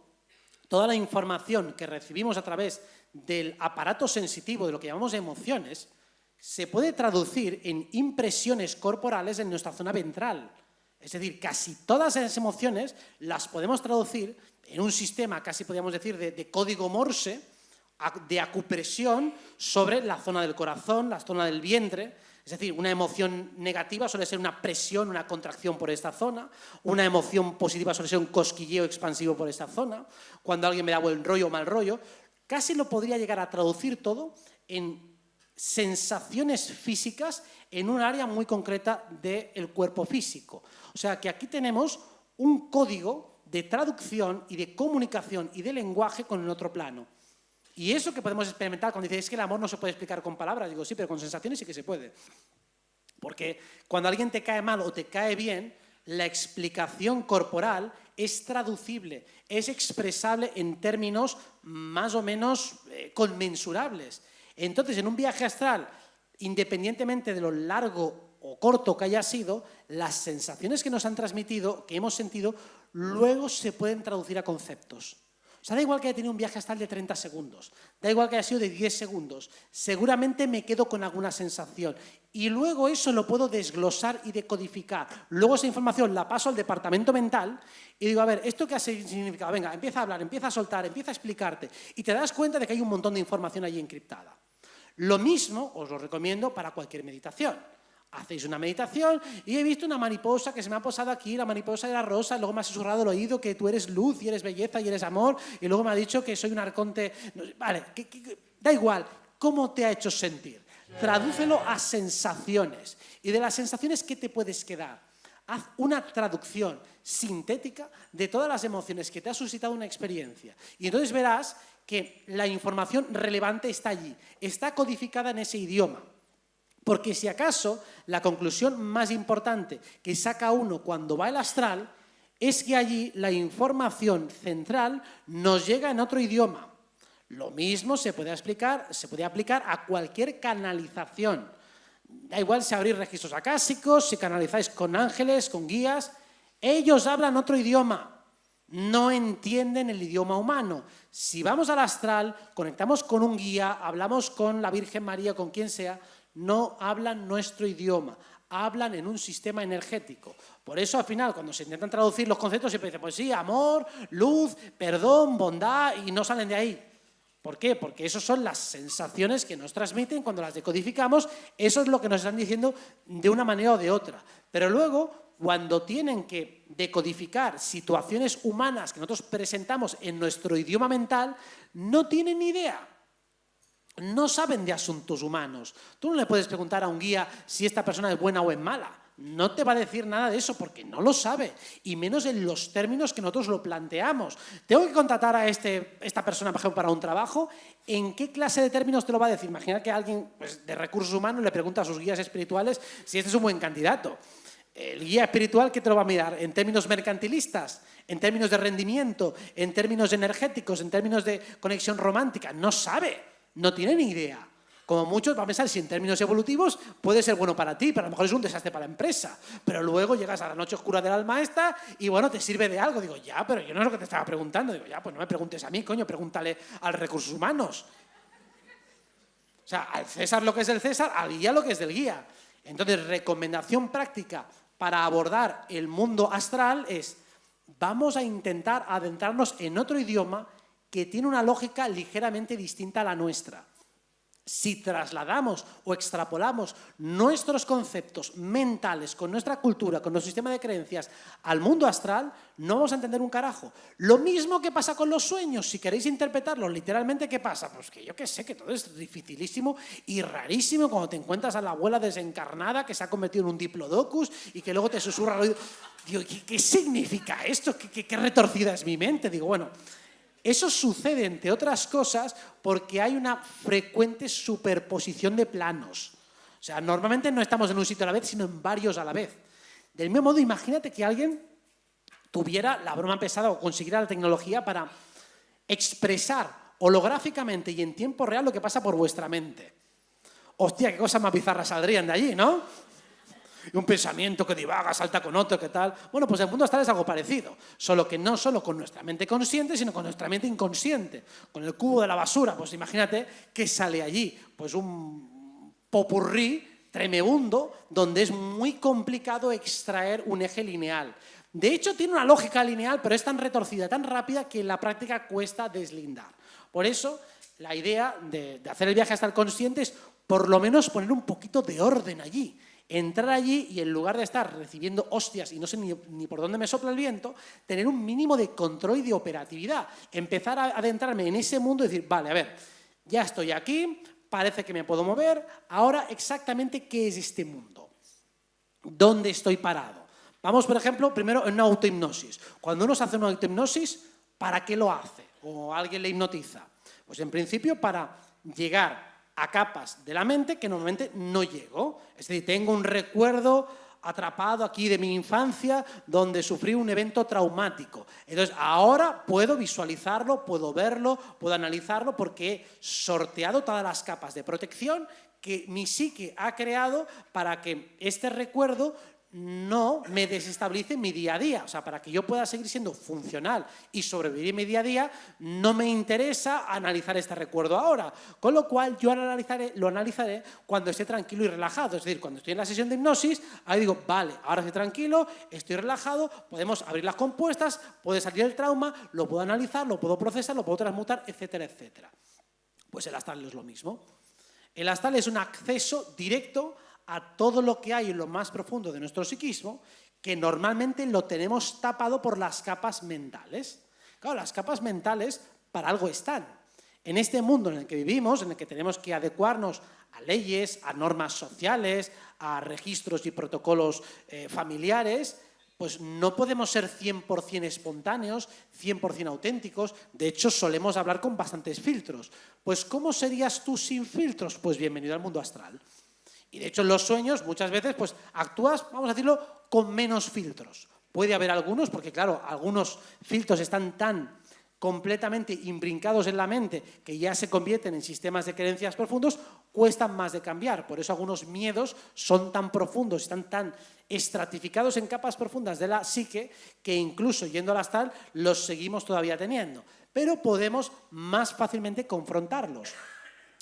Speaker 1: toda la información que recibimos a través del aparato sensitivo, de lo que llamamos emociones, se puede traducir en impresiones corporales en nuestra zona ventral. Es decir, casi todas esas emociones las podemos traducir en un sistema, casi podríamos decir, de código Morse, de acupresión sobre la zona del corazón, la zona del vientre. Es decir, una emoción negativa suele ser una presión, una contracción por esta zona. Una emoción positiva suele ser un cosquilleo expansivo por esta zona. Cuando alguien me da buen rollo o mal rollo, casi lo podría llegar a traducir todo en sensaciones físicas en un área muy concreta del cuerpo físico. O sea que aquí tenemos un código de traducción y de comunicación y de lenguaje con el otro plano. Y eso que podemos experimentar cuando dices, es que el amor no se puede explicar con palabras. Digo, sí, pero con sensaciones sí que se puede. Porque cuando alguien te cae mal o te cae bien, la explicación corporal es traducible, es expresable en términos más o menos conmensurables. Entonces, en un viaje astral, independientemente de lo largo o corto que haya sido, las sensaciones que nos han transmitido, que hemos sentido, luego se pueden traducir a conceptos. O sea, da igual que haya tenido un viaje astral de 30 segundos, da igual que haya sido de 10 segundos, seguramente me quedo con alguna sensación y luego eso lo puedo desglosar y decodificar. Luego esa información la paso al departamento mental y digo, a ver, ¿esto qué ha significado? Venga, empieza a hablar, empieza a soltar, empieza a explicarte y te das cuenta de que hay un montón de información allí encriptada. Lo mismo os lo recomiendo para cualquier meditación. Hacéis una meditación y he visto una mariposa que se me ha posado aquí, la mariposa era rosa, luego me ha susurrado al oído que tú eres luz y eres belleza y eres amor, y luego me ha dicho que soy un arconte. Vale, da igual, ¿cómo te ha hecho sentir? Tradúcelo a sensaciones. Y de las sensaciones, ¿qué te puedes quedar? Haz una traducción sintética de todas las emociones que te ha suscitado una experiencia. Y entonces verás que la información relevante está allí, está codificada en ese idioma. Porque si acaso la conclusión más importante que saca uno cuando va al astral es que allí la información central nos llega en otro idioma. Lo mismo se puede aplicar a cualquier canalización. Da igual si abrís registros acásicos, si canalizáis con ángeles, con guías, ellos hablan otro idioma. No entienden el idioma humano. Si vamos al astral, conectamos con un guía, hablamos con la Virgen María, con quien sea, no hablan nuestro idioma, hablan en un sistema energético. Por eso, al final, cuando se intentan traducir los conceptos, siempre dicen, pues sí, amor, luz, perdón, bondad, y no salen de ahí. ¿Por qué? Porque esas son las sensaciones que nos transmiten cuando las decodificamos, eso es lo que nos están diciendo de una manera o de otra. Pero luego, cuando tienen que decodificar situaciones humanas que nosotros presentamos en nuestro idioma mental, no tienen ni idea. No saben de asuntos humanos. Tú no le puedes preguntar a un guía si esta persona es buena o es mala. No te va a decir nada de eso porque no lo sabe, y menos en los términos que nosotros lo planteamos. Tengo que contratar a esta persona, por ejemplo, para un trabajo. ¿En qué clase de términos te lo va a decir? Imagina que alguien de recursos humanos le pregunta a sus guías espirituales si este es un buen candidato. El guía espiritual, ¿qué te lo va a mirar? ¿En términos mercantilistas? ¿En términos de rendimiento? ¿En términos energéticos? ¿En términos de conexión romántica? No sabe. No tiene ni idea. Como muchos va a pensar si en términos evolutivos puede ser bueno para ti, pero a lo mejor es un desastre para la empresa. Pero luego llegas a la noche oscura del alma esta y bueno, te sirve de algo. Digo, ya, pero yo no es lo que te estaba preguntando. Digo, ya, pues no me preguntes a mí, coño, pregúntale a los recursos humanos. O sea, al César lo que es del César, al guía lo que es del guía. Entonces, recomendación práctica para abordar el mundo astral es, vamos a intentar adentrarnos en otro idioma que tiene una lógica ligeramente distinta a la nuestra. Si trasladamos o extrapolamos nuestros conceptos mentales con nuestra cultura, con nuestro sistema de creencias al mundo astral, no vamos a entender un carajo. Lo mismo que pasa con los sueños. Si queréis interpretarlos literalmente, ¿qué pasa? Pues que yo qué sé, que todo es dificilísimo y rarísimo cuando te encuentras a la abuela desencarnada que se ha convertido en un diplodocus y que luego te susurra al oído. Digo, ¿qué significa esto? ¿Qué retorcida es mi mente? Digo, bueno... Eso sucede, entre otras cosas, porque hay una frecuente superposición de planos. O sea, normalmente no estamos en un sitio a la vez, sino en varios a la vez. Del mismo modo, imagínate que alguien tuviera la broma pesada o consiguiera la tecnología para expresar holográficamente y en tiempo real lo que pasa por vuestra mente. Hostia, qué cosas más bizarras saldrían de allí, ¿no? Y un pensamiento que divaga, salta con otro, ¿qué tal? Bueno, pues el mundo astral es algo parecido, solo que no solo con nuestra mente consciente, sino con nuestra mente inconsciente. Con el cubo de la basura, pues imagínate que sale allí, pues un popurrí tremebundo, donde es muy complicado extraer un eje lineal. De hecho, tiene una lógica lineal, pero es tan retorcida, tan rápida, que en la práctica cuesta deslindar. Por eso, la idea de hacer el viaje hasta el consciente es, por lo menos, poner un poquito de orden allí. Entrar allí y en lugar de estar recibiendo hostias y no sé ni por dónde me sopla el viento, tener un mínimo de control y de operatividad. Empezar a adentrarme en ese mundo y decir, vale, a ver, ya estoy aquí, parece que me puedo mover, ahora exactamente qué es este mundo, dónde estoy parado. Vamos, por ejemplo, primero en una autohipnosis. Cuando uno se hace una autohipnosis, ¿para qué lo hace? O alguien le hipnotiza. Pues en principio para llegar a capas de la mente que normalmente no llego. Es decir, tengo un recuerdo atrapado aquí de mi infancia donde sufrí un evento traumático. Entonces, ahora puedo visualizarlo, puedo verlo, puedo analizarlo porque he sorteado todas las capas de protección que mi psique ha creado para que este recuerdo no me desestabilice mi día a día. O sea, para que yo pueda seguir siendo funcional y sobrevivir en mi día a día, no me interesa analizar este recuerdo ahora. Con lo cual, yo lo analizaré cuando esté tranquilo y relajado. Es decir, cuando estoy en la sesión de hipnosis, ahí digo, vale, ahora estoy tranquilo, estoy relajado, podemos abrir las compuestas, puede salir el trauma, lo puedo analizar, lo puedo procesar, lo puedo transmutar, etcétera, etcétera. Pues el astral es lo mismo. El astral es un acceso directo a todo lo que hay en lo más profundo de nuestro psiquismo, que normalmente lo tenemos tapado por las capas mentales. Claro, las capas mentales para algo están. En este mundo en el que vivimos, en el que tenemos que adecuarnos a leyes, a normas sociales, a registros y protocolos familiares, pues no podemos ser 100% espontáneos, 100% auténticos. De hecho, solemos hablar con bastantes filtros. Pues, ¿cómo serías tú sin filtros? Pues bienvenido al mundo astral. Y de hecho en los sueños muchas veces pues actúas, vamos a decirlo, con menos filtros. Puede haber algunos, porque claro, algunos filtros están tan completamente imbrincados en la mente que ya se convierten en sistemas de creencias profundos, cuestan más de cambiar. Por eso algunos miedos son tan profundos, están tan estratificados en capas profundas de la psique que incluso yendo al astral los seguimos todavía teniendo. Pero podemos más fácilmente confrontarlos.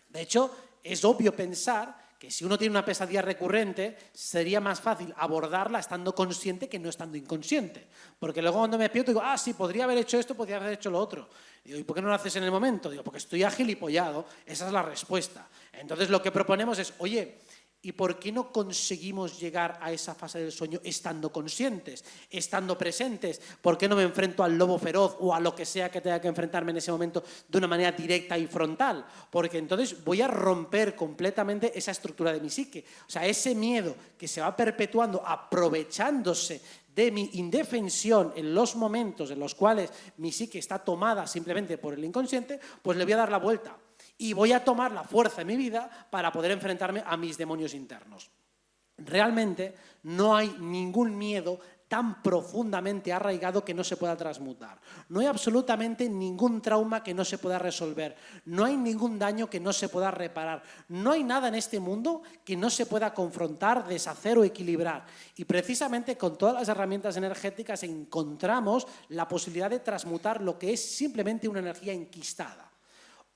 Speaker 1: De hecho, es obvio pensar que si uno tiene una pesadilla recurrente, sería más fácil abordarla estando consciente que no estando inconsciente. Porque luego cuando me despierto digo, sí, podría haber hecho esto, podría haber hecho lo otro. Digo, ¿y por qué no lo haces en el momento? Digo, porque estoy agilipollado. Esa es la respuesta. Entonces lo que proponemos es, oye, ¿y por qué no conseguimos llegar a esa fase del sueño estando conscientes, estando presentes? ¿Por qué no me enfrento al lobo feroz o a lo que sea que tenga que enfrentarme en ese momento de una manera directa y frontal? Porque entonces voy a romper completamente esa estructura de mi psique. O sea, ese miedo que se va perpetuando aprovechándose de mi indefensión en los momentos en los cuales mi psique está tomada simplemente por el inconsciente, pues le voy a dar la vuelta. Y voy a tomar la fuerza en mi vida para poder enfrentarme a mis demonios internos. Realmente no hay ningún miedo tan profundamente arraigado que no se pueda transmutar. No hay absolutamente ningún trauma que no se pueda resolver. No hay ningún daño que no se pueda reparar. No hay nada en este mundo que no se pueda confrontar, deshacer o equilibrar. Y precisamente con todas las herramientas energéticas encontramos la posibilidad de transmutar lo que es simplemente una energía enquistada.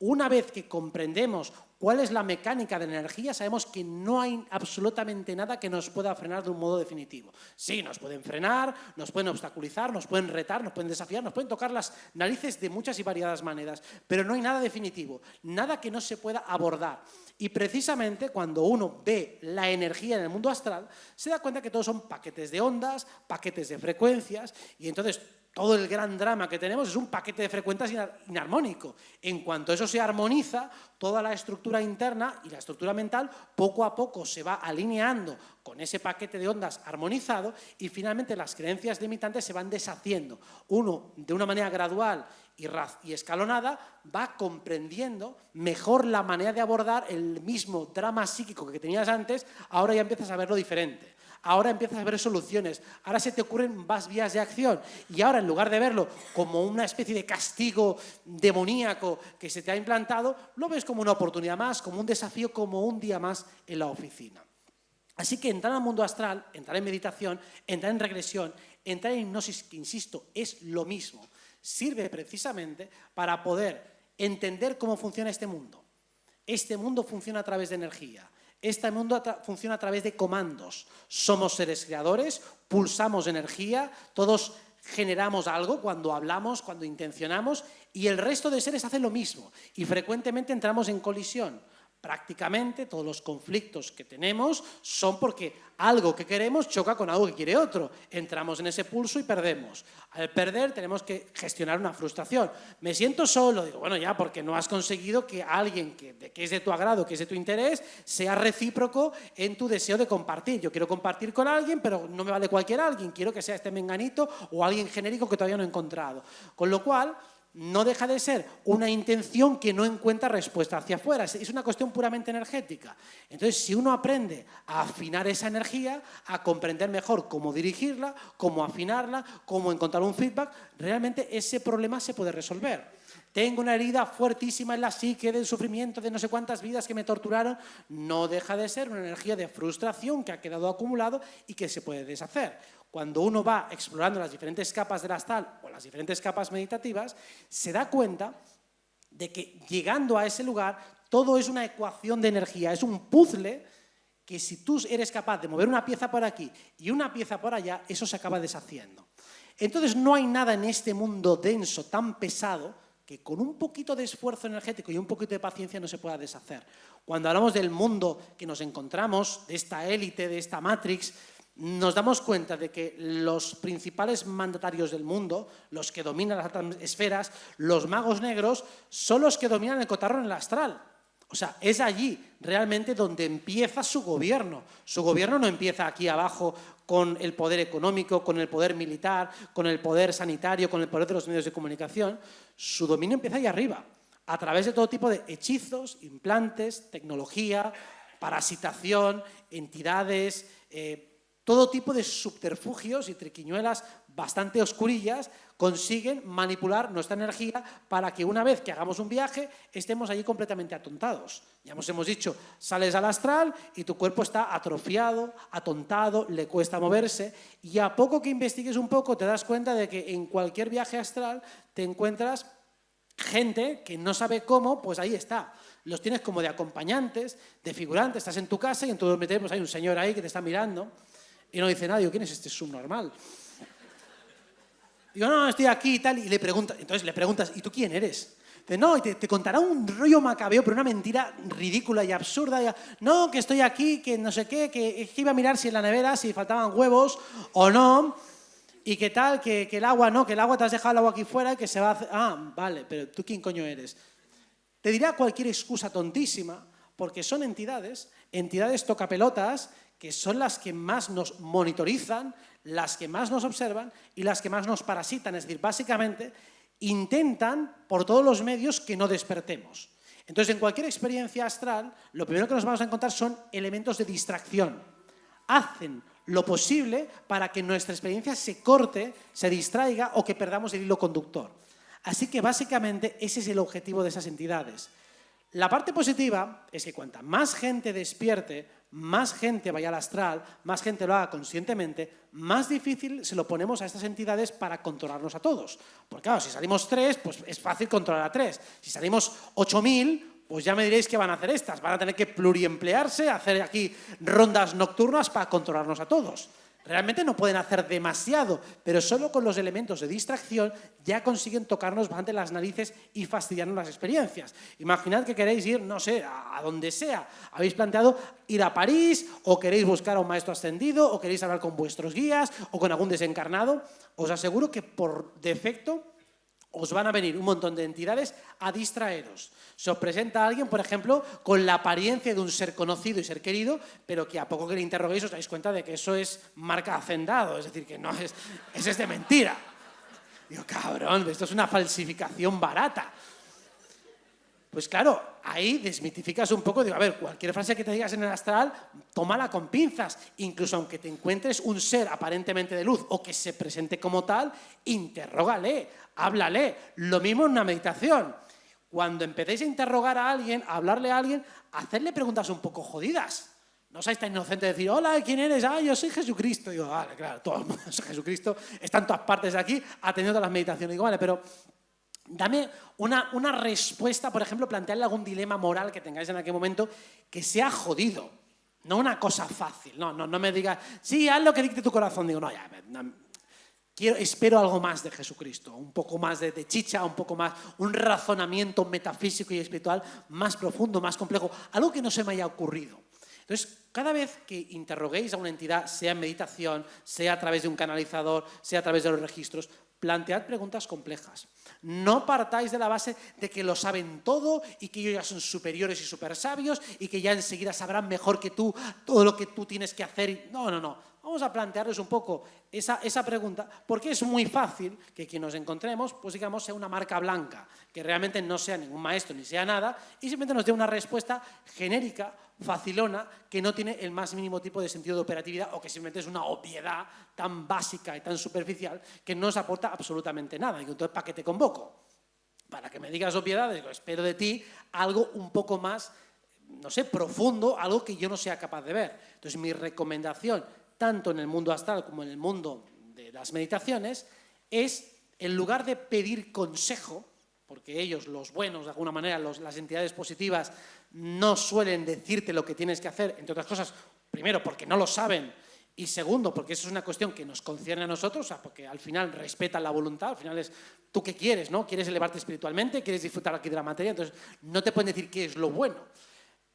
Speaker 1: Una vez que comprendemos cuál es la mecánica de la energía, sabemos que no hay absolutamente nada que nos pueda frenar de un modo definitivo. Sí, nos pueden frenar, nos pueden obstaculizar, nos pueden retar, nos pueden desafiar, nos pueden tocar las narices de muchas y variadas maneras, pero no hay nada definitivo, nada que no se pueda abordar. Y precisamente cuando uno ve la energía en el mundo astral, se da cuenta que todos son paquetes de ondas, paquetes de frecuencias, y entonces todo el gran drama que tenemos es un paquete de frecuencias inarmónico. En cuanto eso se armoniza, toda la estructura interna y la estructura mental poco a poco se va alineando con ese paquete de ondas armonizado y finalmente las creencias limitantes se van deshaciendo. Uno, de una manera gradual y escalonada, va comprendiendo mejor la manera de abordar el mismo drama psíquico que tenías antes, ahora ya empiezas a verlo diferente. Ahora empiezas a ver soluciones, ahora se te ocurren más vías de acción y ahora en lugar de verlo como una especie de castigo demoníaco que se te ha implantado, lo ves como una oportunidad más, como un desafío, como un día más en la oficina. Así que entrar al mundo astral, entrar en meditación, entrar en regresión, entrar en hipnosis, que insisto, es lo mismo, sirve precisamente para poder entender cómo funciona este mundo. Este mundo funciona a través de energía. Este mundo funciona a través de comandos. Somos seres creadores, pulsamos energía, todos generamos algo cuando hablamos, cuando intencionamos, y el resto de seres hacen lo mismo. Y frecuentemente entramos en colisión. Prácticamente todos los conflictos que tenemos son porque algo que queremos choca con algo que quiere otro. Entramos en ese pulso y perdemos. Al perder tenemos que gestionar una frustración. Me siento solo, digo, bueno, ya, porque no has conseguido que alguien que es de tu agrado, que es de tu interés, sea recíproco en tu deseo de compartir. Yo quiero compartir con alguien, pero no me vale cualquier alguien. Quiero que sea este menganito o alguien genérico que todavía no he encontrado. Con lo cual, no deja de ser una intención que no encuentra respuesta hacia afuera. Es una cuestión puramente energética. Entonces, si uno aprende a afinar esa energía, a comprender mejor cómo dirigirla, cómo afinarla, cómo encontrar un feedback, realmente ese problema se puede resolver. Tengo una herida fuertísima en la psique del sufrimiento de no sé cuántas vidas que me torturaron. No deja de ser una energía de frustración que ha quedado acumulado y que se puede deshacer. Cuando uno va explorando las diferentes capas del astral o las diferentes capas meditativas, se da cuenta de que llegando a ese lugar todo es una ecuación de energía, es un puzzle que si tú eres capaz de mover una pieza por aquí y una pieza por allá, eso se acaba deshaciendo. Entonces no hay nada en este mundo denso, tan pesado, que con un poquito de esfuerzo energético y un poquito de paciencia no se pueda deshacer. Cuando hablamos del mundo que nos encontramos, de esta élite, de esta Matrix, nos damos cuenta de que los principales mandatarios del mundo, los que dominan las altas esferas, los magos negros, son los que dominan el cotarro en el astral. O sea, es allí realmente donde empieza su gobierno. Su gobierno no empieza aquí abajo con el poder económico, con el poder militar, con el poder sanitario, con el poder de los medios de comunicación. Su dominio empieza ahí arriba, a través de todo tipo de hechizos, implantes, tecnología, parasitación, entidades, todo tipo de subterfugios y triquiñuelas bastante oscurillas consiguen manipular nuestra energía para que una vez que hagamos un viaje estemos allí completamente atontados. Ya hemos dicho, sales al astral y tu cuerpo está atrofiado, atontado, le cuesta moverse y a poco que investigues un poco te das cuenta de que en cualquier viaje astral te encuentras gente que no sabe cómo, pues ahí está. Los tienes como de acompañantes, de figurantes, estás en tu casa y en tu dormitorio pues hay un señor ahí que te está mirando. Y no dice nada, digo, ¿quién es este subnormal? Digo, no, estoy aquí y tal, y entonces le preguntas, ¿y tú quién eres? Dice, no, y te contará un rollo macabeo, pero una mentira ridícula y absurda. No, que estoy aquí, que no sé qué, que iba a mirar si en la nevera, si faltaban huevos o no, y qué tal, que el agua no, que el agua te has dejado el agua aquí fuera y que se va a hacer... Ah, vale, pero ¿tú quién coño eres? Te dirá cualquier excusa tontísima, porque son entidades tocapelotas, que son las que más nos monitorizan, las que más nos observan y las que más nos parasitan. Es decir, básicamente intentan por todos los medios que no despertemos. Entonces, en cualquier experiencia astral, lo primero que nos vamos a encontrar son elementos de distracción. Hacen lo posible para que nuestra experiencia se corte, se distraiga o que perdamos el hilo conductor. Así que básicamente ese es el objetivo de esas entidades. La parte positiva es que cuanta más gente despierte, más gente vaya al astral, más gente lo haga conscientemente, más difícil se lo ponemos a estas entidades para controlarnos a todos. Porque claro, si salimos 3, pues es fácil controlar a 3. Si salimos 8.000, pues ya me diréis qué van a hacer estas. Van a tener que pluriemplearse, hacer aquí rondas nocturnas para controlarnos a todos. Realmente no pueden hacer demasiado, pero solo con los elementos de distracción ya consiguen tocarnos bastante las narices y fastidiarnos las experiencias. Imaginad que queréis ir, no sé, a donde sea. Habéis planteado ir a París, o queréis buscar a un maestro ascendido, o queréis hablar con vuestros guías, o con algún desencarnado. Os aseguro que por defecto os van a venir un montón de entidades a distraeros. Se os presenta alguien, por ejemplo, con la apariencia de un ser conocido y ser querido, pero que a poco que le interroguéis os dais cuenta de que eso es marca hacendado, es decir, que no es de mentira. Digo, cabrón, esto es una falsificación barata. Pues claro, ahí desmitificas un poco, digo, a ver, cualquier frase que te digas en el astral, tómala con pinzas. Incluso aunque te encuentres un ser aparentemente de luz o que se presente como tal, interrógale, háblale. Lo mismo en una meditación. Cuando empecéis a interrogar a alguien, a hablarle a alguien, hacerle preguntas un poco jodidas. No seáis tan inocentes de decir, hola, ¿quién eres? Ah, yo soy Jesucristo. Digo, vale, claro, todo el mundo es Jesucristo, está en todas partes de aquí, atendiendo a las meditaciones. Digo, vale, pero dame una respuesta, por ejemplo, plantearle algún dilema moral que tengáis en aquel momento que sea jodido, no una cosa fácil. No me digas, sí, haz lo que dicte tu corazón. Digo, no, ya, espero algo más de Jesucristo, un poco más de chicha, un poco más, un razonamiento metafísico y espiritual más profundo, más complejo, algo que no se me haya ocurrido. Entonces, cada vez que interroguéis a una entidad, sea en meditación, sea a través de un canalizador, sea a través de los registros, plantead preguntas complejas. No partáis de la base de que lo saben todo y que ellos ya son superiores y súper sabios y que ya enseguida sabrán mejor que tú todo lo que tú tienes que hacer. No. Vamos a plantearles un poco esa pregunta, porque es muy fácil que quien nos encontremos, pues digamos, sea una marca blanca, que realmente no sea ningún maestro ni sea nada, y simplemente nos dé una respuesta genérica, facilona, que no tiene el más mínimo tipo de sentido de operatividad o que simplemente es una obviedad tan básica y tan superficial que no os aporta absolutamente nada. Y entonces, ¿para qué te convoco? Para que me digas obviedades, digo, espero de ti algo un poco más, no sé, profundo, algo que yo no sea capaz de ver. Entonces, mi recomendación, tanto en el mundo astral como en el mundo de las meditaciones, es, en lugar de pedir consejo, porque ellos, los buenos, de alguna manera, las entidades positivas, no suelen decirte lo que tienes que hacer, entre otras cosas, primero, porque no lo saben, y segundo, porque eso es una cuestión que nos concierne a nosotros, o sea, porque al final respetan la voluntad, al final es tú qué quieres, ¿no? Quieres elevarte espiritualmente, quieres disfrutar aquí de la materia, entonces no te pueden decir qué es lo bueno.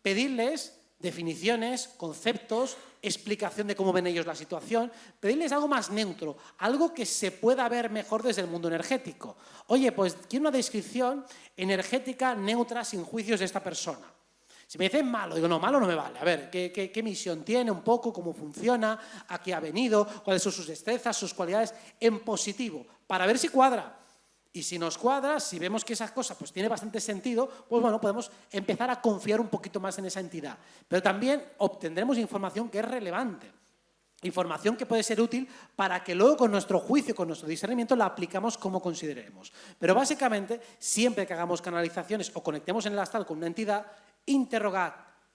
Speaker 1: Pedirles definiciones, conceptos, explicación de cómo ven ellos la situación, pedirles algo más neutro, algo que se pueda ver mejor desde el mundo energético. Oye, pues quiero una descripción energética, neutra, sin juicios de esta persona. Si me dicen malo, digo, no, malo no me vale. A ver, ¿qué misión tiene un poco? ¿Cómo funciona? ¿A qué ha venido? ¿Cuáles son sus destrezas, sus cualidades? En positivo, para ver si cuadra. Y si nos cuadra, si vemos que esa cosa pues, tiene bastante sentido, pues bueno, podemos empezar a confiar un poquito más en esa entidad. Pero también obtendremos información que es relevante, información que puede ser útil para que luego con nuestro juicio, con nuestro discernimiento, la aplicamos como consideremos. Pero básicamente, siempre que hagamos canalizaciones o conectemos en el astral con una entidad, interrogad,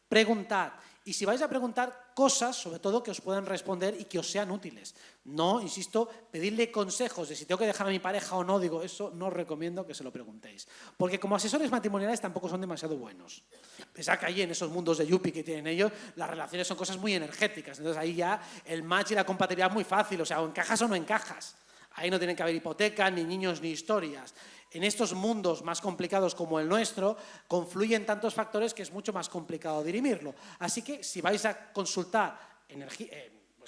Speaker 1: preguntad. Y si vais a preguntar cosas, sobre todo, que os puedan responder y que os sean útiles. No, insisto, pedirle consejos de si tengo que dejar a mi pareja o no, digo, eso no os recomiendo que se lo preguntéis. Porque como asesores matrimoniales tampoco son demasiado buenos. Pensad que ahí en esos mundos de Yuppie que tienen ellos, las relaciones son cosas muy energéticas. Entonces ahí ya el match y la compatibilidad es muy fácil. O sea, o encajas o no encajas. Ahí no tienen que haber hipotecas, ni niños, ni historias. En estos mundos más complicados como el nuestro, confluyen tantos factores que es mucho más complicado dirimirlo. Así que si vais a consultar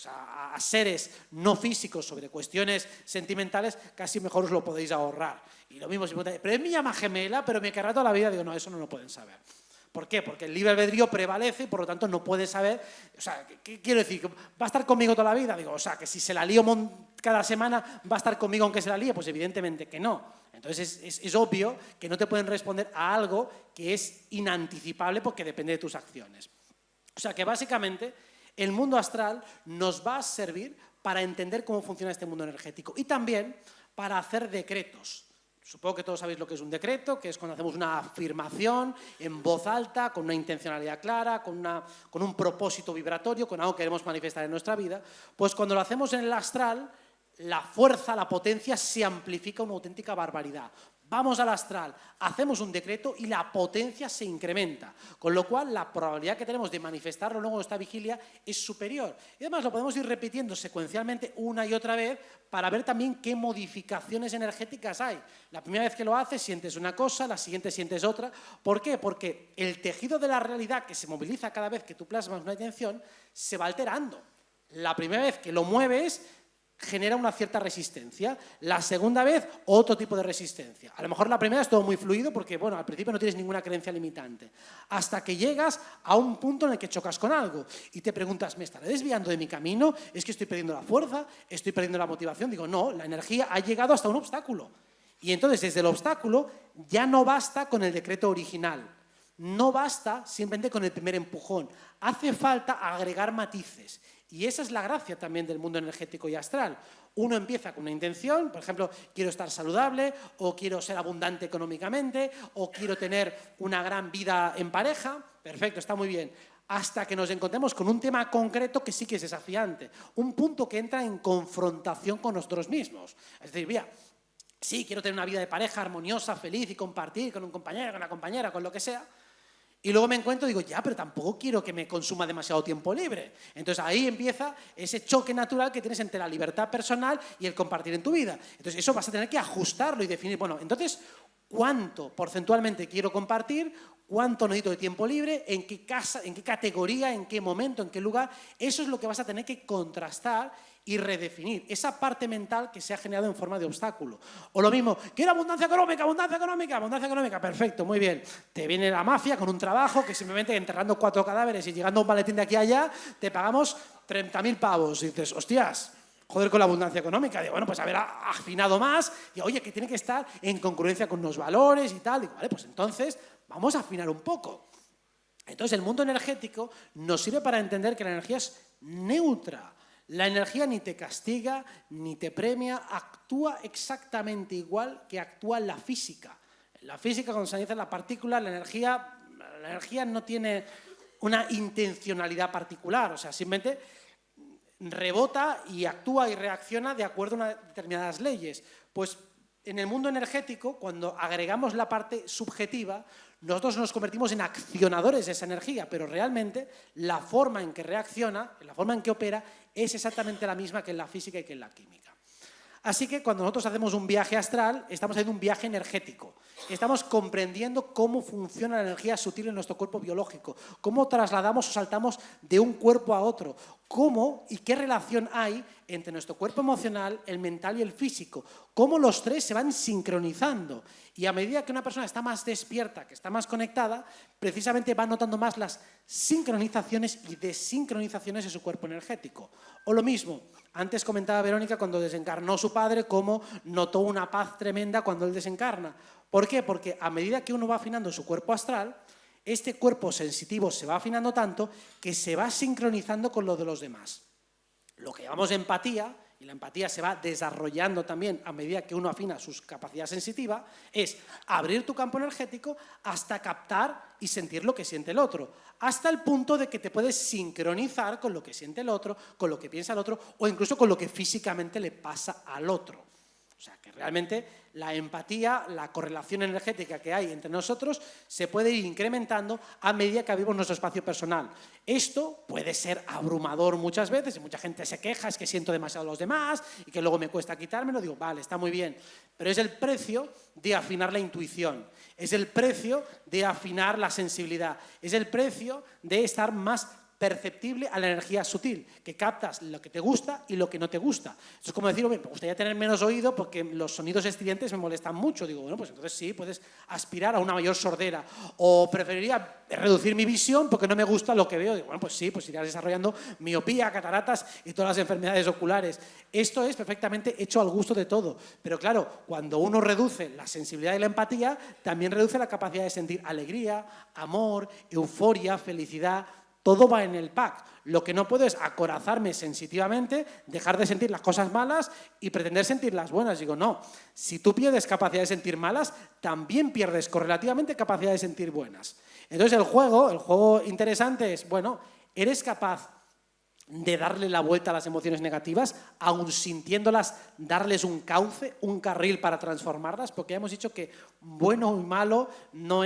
Speaker 1: a seres no físicos sobre cuestiones sentimentales, casi mejor os lo podéis ahorrar. Y lo mismo si preguntáis, pero es mi llama gemela, pero me querrá toda la vida. Digo, no, eso no lo pueden saber. ¿Por qué? Porque el libre albedrío prevalece y por lo tanto no puede saber, o sea, ¿qué quiero decir? ¿Va a estar conmigo toda la vida? Digo, o sea, que si se la lío cada semana, ¿va a estar conmigo aunque se la líe? Pues evidentemente que no. Entonces es obvio que no te pueden responder a algo que es inanticipable porque depende de tus acciones. O sea que básicamente el mundo astral nos va a servir para entender cómo funciona este mundo energético y también para hacer decretos. Supongo que todos sabéis lo que es un decreto, que es cuando hacemos una afirmación en voz alta, con una intencionalidad clara, con un propósito vibratorio, con algo que queremos manifestar en nuestra vida. Pues cuando lo hacemos en el astral, la fuerza, la potencia se amplifica una auténtica barbaridad. Vamos al astral, hacemos un decreto y la potencia se incrementa, con lo cual la probabilidad que tenemos de manifestarlo luego en esta vigilia es superior. Y además lo podemos ir repitiendo secuencialmente una y otra vez para ver también qué modificaciones energéticas hay. La primera vez que lo haces sientes una cosa, la siguiente sientes otra. ¿Por qué? Porque el tejido de la realidad que se moviliza cada vez que tú plasmas una intención se va alterando. La primera vez que lo mueves genera una cierta resistencia. La segunda vez, otro tipo de resistencia. A lo mejor la primera es todo muy fluido porque, bueno, al principio no tienes ninguna creencia limitante. Hasta que llegas a un punto en el que chocas con algo y te preguntas, ¿me estaré desviando de mi camino? ¿Es que estoy perdiendo la fuerza? ¿Estoy perdiendo la motivación? Digo, no, la energía ha llegado hasta un obstáculo. Y entonces, desde el obstáculo, ya no basta con el decreto original. No basta simplemente con el primer empujón. Hace falta agregar matices. Y esa es la gracia también del mundo energético y astral. Uno empieza con una intención, por ejemplo, quiero estar saludable, o quiero ser abundante económicamente, o quiero tener una gran vida en pareja. Perfecto, está muy bien. Hasta que nos encontremos con un tema concreto que sí que es desafiante. Un punto que entra en confrontación con nosotros mismos. Es decir, mira, sí, quiero tener una vida de pareja armoniosa, feliz y compartir con un compañero, con una compañera, con lo que sea. Y luego me encuentro y digo, ya, pero tampoco quiero que me consuma demasiado tiempo libre. Entonces ahí empieza ese choque natural que tienes entre la libertad personal y el compartir en tu vida. Entonces eso vas a tener que ajustarlo y definir, bueno, entonces, ¿cuánto porcentualmente quiero compartir? ¿Cuánto necesito de tiempo libre? ¿En qué categoría? ¿En qué momento? ¿En qué lugar? Eso es lo que vas a tener que contrastar y redefinir esa parte mental que se ha generado en forma de obstáculo. O lo mismo, quiero abundancia económica, abundancia económica, abundancia económica, perfecto, muy bien. Te viene la mafia con un trabajo que simplemente enterrando 4 cadáveres y llegando a un maletín de aquí a allá, te pagamos 30.000 pavos. Y dices, hostias, joder con la abundancia económica. Digo, bueno, pues haber afinado más. Y oye, que tiene que estar en congruencia con los valores y tal. Digo, vale, pues entonces vamos a afinar un poco. Entonces el mundo energético nos sirve para entender que la energía es neutra. La energía ni te castiga, ni te premia, actúa exactamente igual que actúa la física. En la física, cuando se analiza la partícula, la energía no tiene una intencionalidad particular, o sea, simplemente rebota y actúa y reacciona de acuerdo a determinadas leyes. Pues en el mundo energético, cuando agregamos la parte subjetiva, nosotros nos convertimos en accionadores de esa energía, pero realmente la forma en que reacciona, la forma en que opera, es exactamente la misma que en la física y que en la química. Así que cuando nosotros hacemos un viaje astral, estamos haciendo un viaje energético. Estamos comprendiendo cómo funciona la energía sutil en nuestro cuerpo biológico, cómo trasladamos o saltamos de un cuerpo a otro, cómo y qué relación hay entre nuestro cuerpo emocional, el mental y el físico, cómo los tres se van sincronizando. Y a medida que una persona está más despierta, que está más conectada, precisamente va notando más las sincronizaciones y desincronizaciones de su cuerpo energético. O lo mismo, antes comentaba Verónica cuando desencarnó su padre, cómo notó una paz tremenda cuando él desencarna. ¿Por qué? Porque a medida que uno va afinando su cuerpo astral, este cuerpo sensitivo se va afinando tanto que se va sincronizando con lo de los demás. Lo que llamamos empatía, y la empatía se va desarrollando también a medida que uno afina su capacidad sensitiva, es abrir tu campo energético hasta captar y sentir lo que siente el otro, hasta el punto de que te puedes sincronizar con lo que siente el otro, con lo que piensa el otro o incluso con lo que físicamente le pasa al otro. O sea, que realmente la empatía, la correlación energética que hay entre nosotros se puede ir incrementando a medida que abrimos nuestro espacio personal. Esto puede ser abrumador muchas veces y mucha gente se queja, es que siento demasiado a los demás y que luego me cuesta quitármelo. Digo, vale, está muy bien, pero es el precio de afinar la intuición, es el precio de afinar la sensibilidad, es el precio de estar más perceptible a la energía sutil, que captas lo que te gusta y lo que no te gusta. Eso es como decir, me gustaría tener menos oído porque los sonidos estridentes me molestan mucho. Digo, bueno, pues entonces sí, puedes aspirar a una mayor sordera. O preferiría reducir mi visión porque no me gusta lo que veo. Digo, bueno, pues sí, pues irás desarrollando miopía, cataratas y todas las enfermedades oculares. Esto es perfectamente hecho al gusto de todo. Pero claro, cuando uno reduce la sensibilidad y la empatía, también reduce la capacidad de sentir alegría, amor, euforia, felicidad. todo va en el pack. Lo que no puedo es acorazarme sensitivamente, dejar de sentir las cosas malas y pretender sentir las buenas. Digo, no, si tú pierdes capacidad de sentir malas, también pierdes correlativamente capacidad de sentir buenas. Entonces el juego interesante es, bueno, ¿eres capaz de darle la vuelta a las emociones negativas, aun sintiéndolas, darles un cauce, un carril para transformarlas? Porque ya hemos dicho que bueno y malo no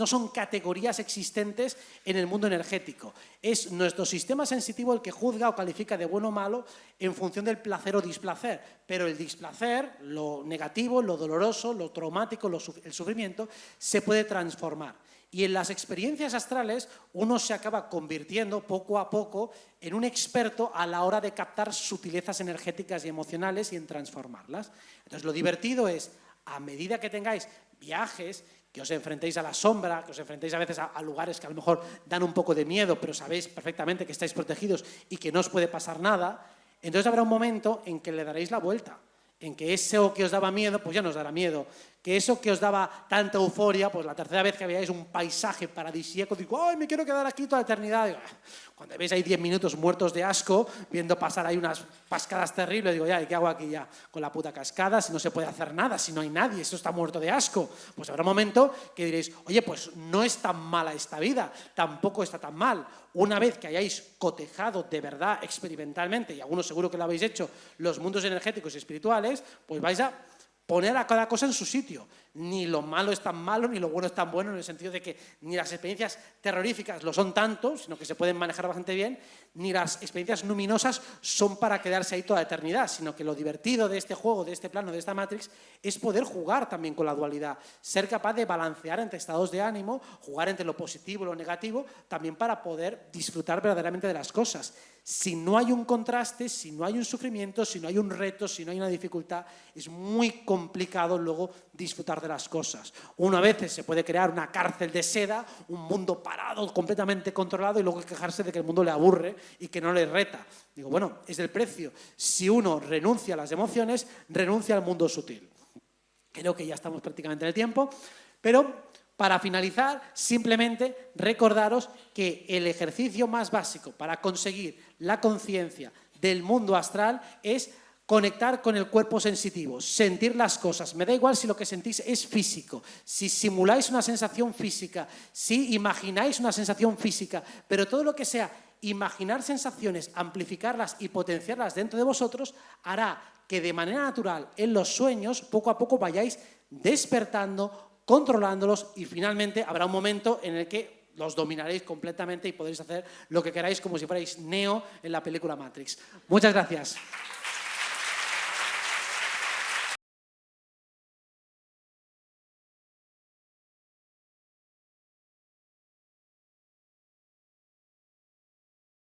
Speaker 1: son categorías existentes en el mundo energético. Es nuestro sistema sensitivo el que juzga o califica de bueno o malo en función del placer o displacer. Pero el displacer, lo negativo, lo doloroso, lo traumático, el sufrimiento, se puede transformar. Y en las experiencias astrales uno se acaba convirtiendo poco a poco en un experto a la hora de captar sutilezas energéticas y emocionales y en transformarlas. Entonces lo divertido es, a medida que tengáis viajes, que os enfrentéis a la sombra, que os enfrentéis a veces a lugares que a lo mejor dan un poco de miedo, pero sabéis perfectamente que estáis protegidos y que no os puede pasar nada, entonces habrá un momento en que le daréis la vuelta, en que eso que os daba miedo, pues ya no os dará miedo, que eso que os daba tanta euforia, pues la tercera vez que veáis un paisaje paradisíaco, digo, ¡ay, me quiero quedar aquí toda la eternidad! Digo, cuando veis ahí 10 minutos muertos de asco, viendo pasar ahí unas cascadas terribles, digo, ya, ¿y qué hago aquí ya con la puta cascada? Si no se puede hacer nada, si no hay nadie, esto está muerto de asco. Pues habrá un momento que diréis, oye, pues no es tan mala esta vida, tampoco está tan mal. Una vez que hayáis cotejado de verdad experimentalmente, y algunos seguro que lo habéis hecho, los mundos energéticos y espirituales, pues vais a poner a cada cosa en su sitio. Ni lo malo es tan malo, ni lo bueno es tan bueno, en el sentido de que ni las experiencias terroríficas lo son tanto, sino que se pueden manejar bastante bien, ni las experiencias luminosas son para quedarse ahí toda la eternidad, sino que lo divertido de este juego, de este plano, de esta Matrix, es poder jugar también con la dualidad, ser capaz de balancear entre estados de ánimo, jugar entre lo positivo y lo negativo, también para poder disfrutar verdaderamente de las cosas. Si no hay un contraste, si no hay un sufrimiento, si no hay un reto, si no hay una dificultad, es muy complicado luego disfrutar de las cosas. Uno a veces se puede crear una cárcel de seda, un mundo parado, completamente controlado, y luego quejarse de que el mundo le aburre y que no le reta. Digo, bueno, es el precio. Si uno renuncia a las emociones, renuncia al mundo sutil. Creo que ya estamos prácticamente en el tiempo, pero para finalizar, simplemente recordaros que el ejercicio más básico para conseguir la conciencia del mundo astral es conectar con el cuerpo sensitivo, sentir las cosas. Me da igual si lo que sentís es físico, si simuláis una sensación física, si imagináis una sensación física, pero todo lo que sea imaginar sensaciones, amplificarlas y potenciarlas dentro de vosotros hará que de manera natural en los sueños poco a poco vayáis despertando, controlándolos, y finalmente habrá un momento en el que los dominaréis completamente y podréis hacer lo que queráis como si fuerais Neo en la película Matrix. Muchas gracias.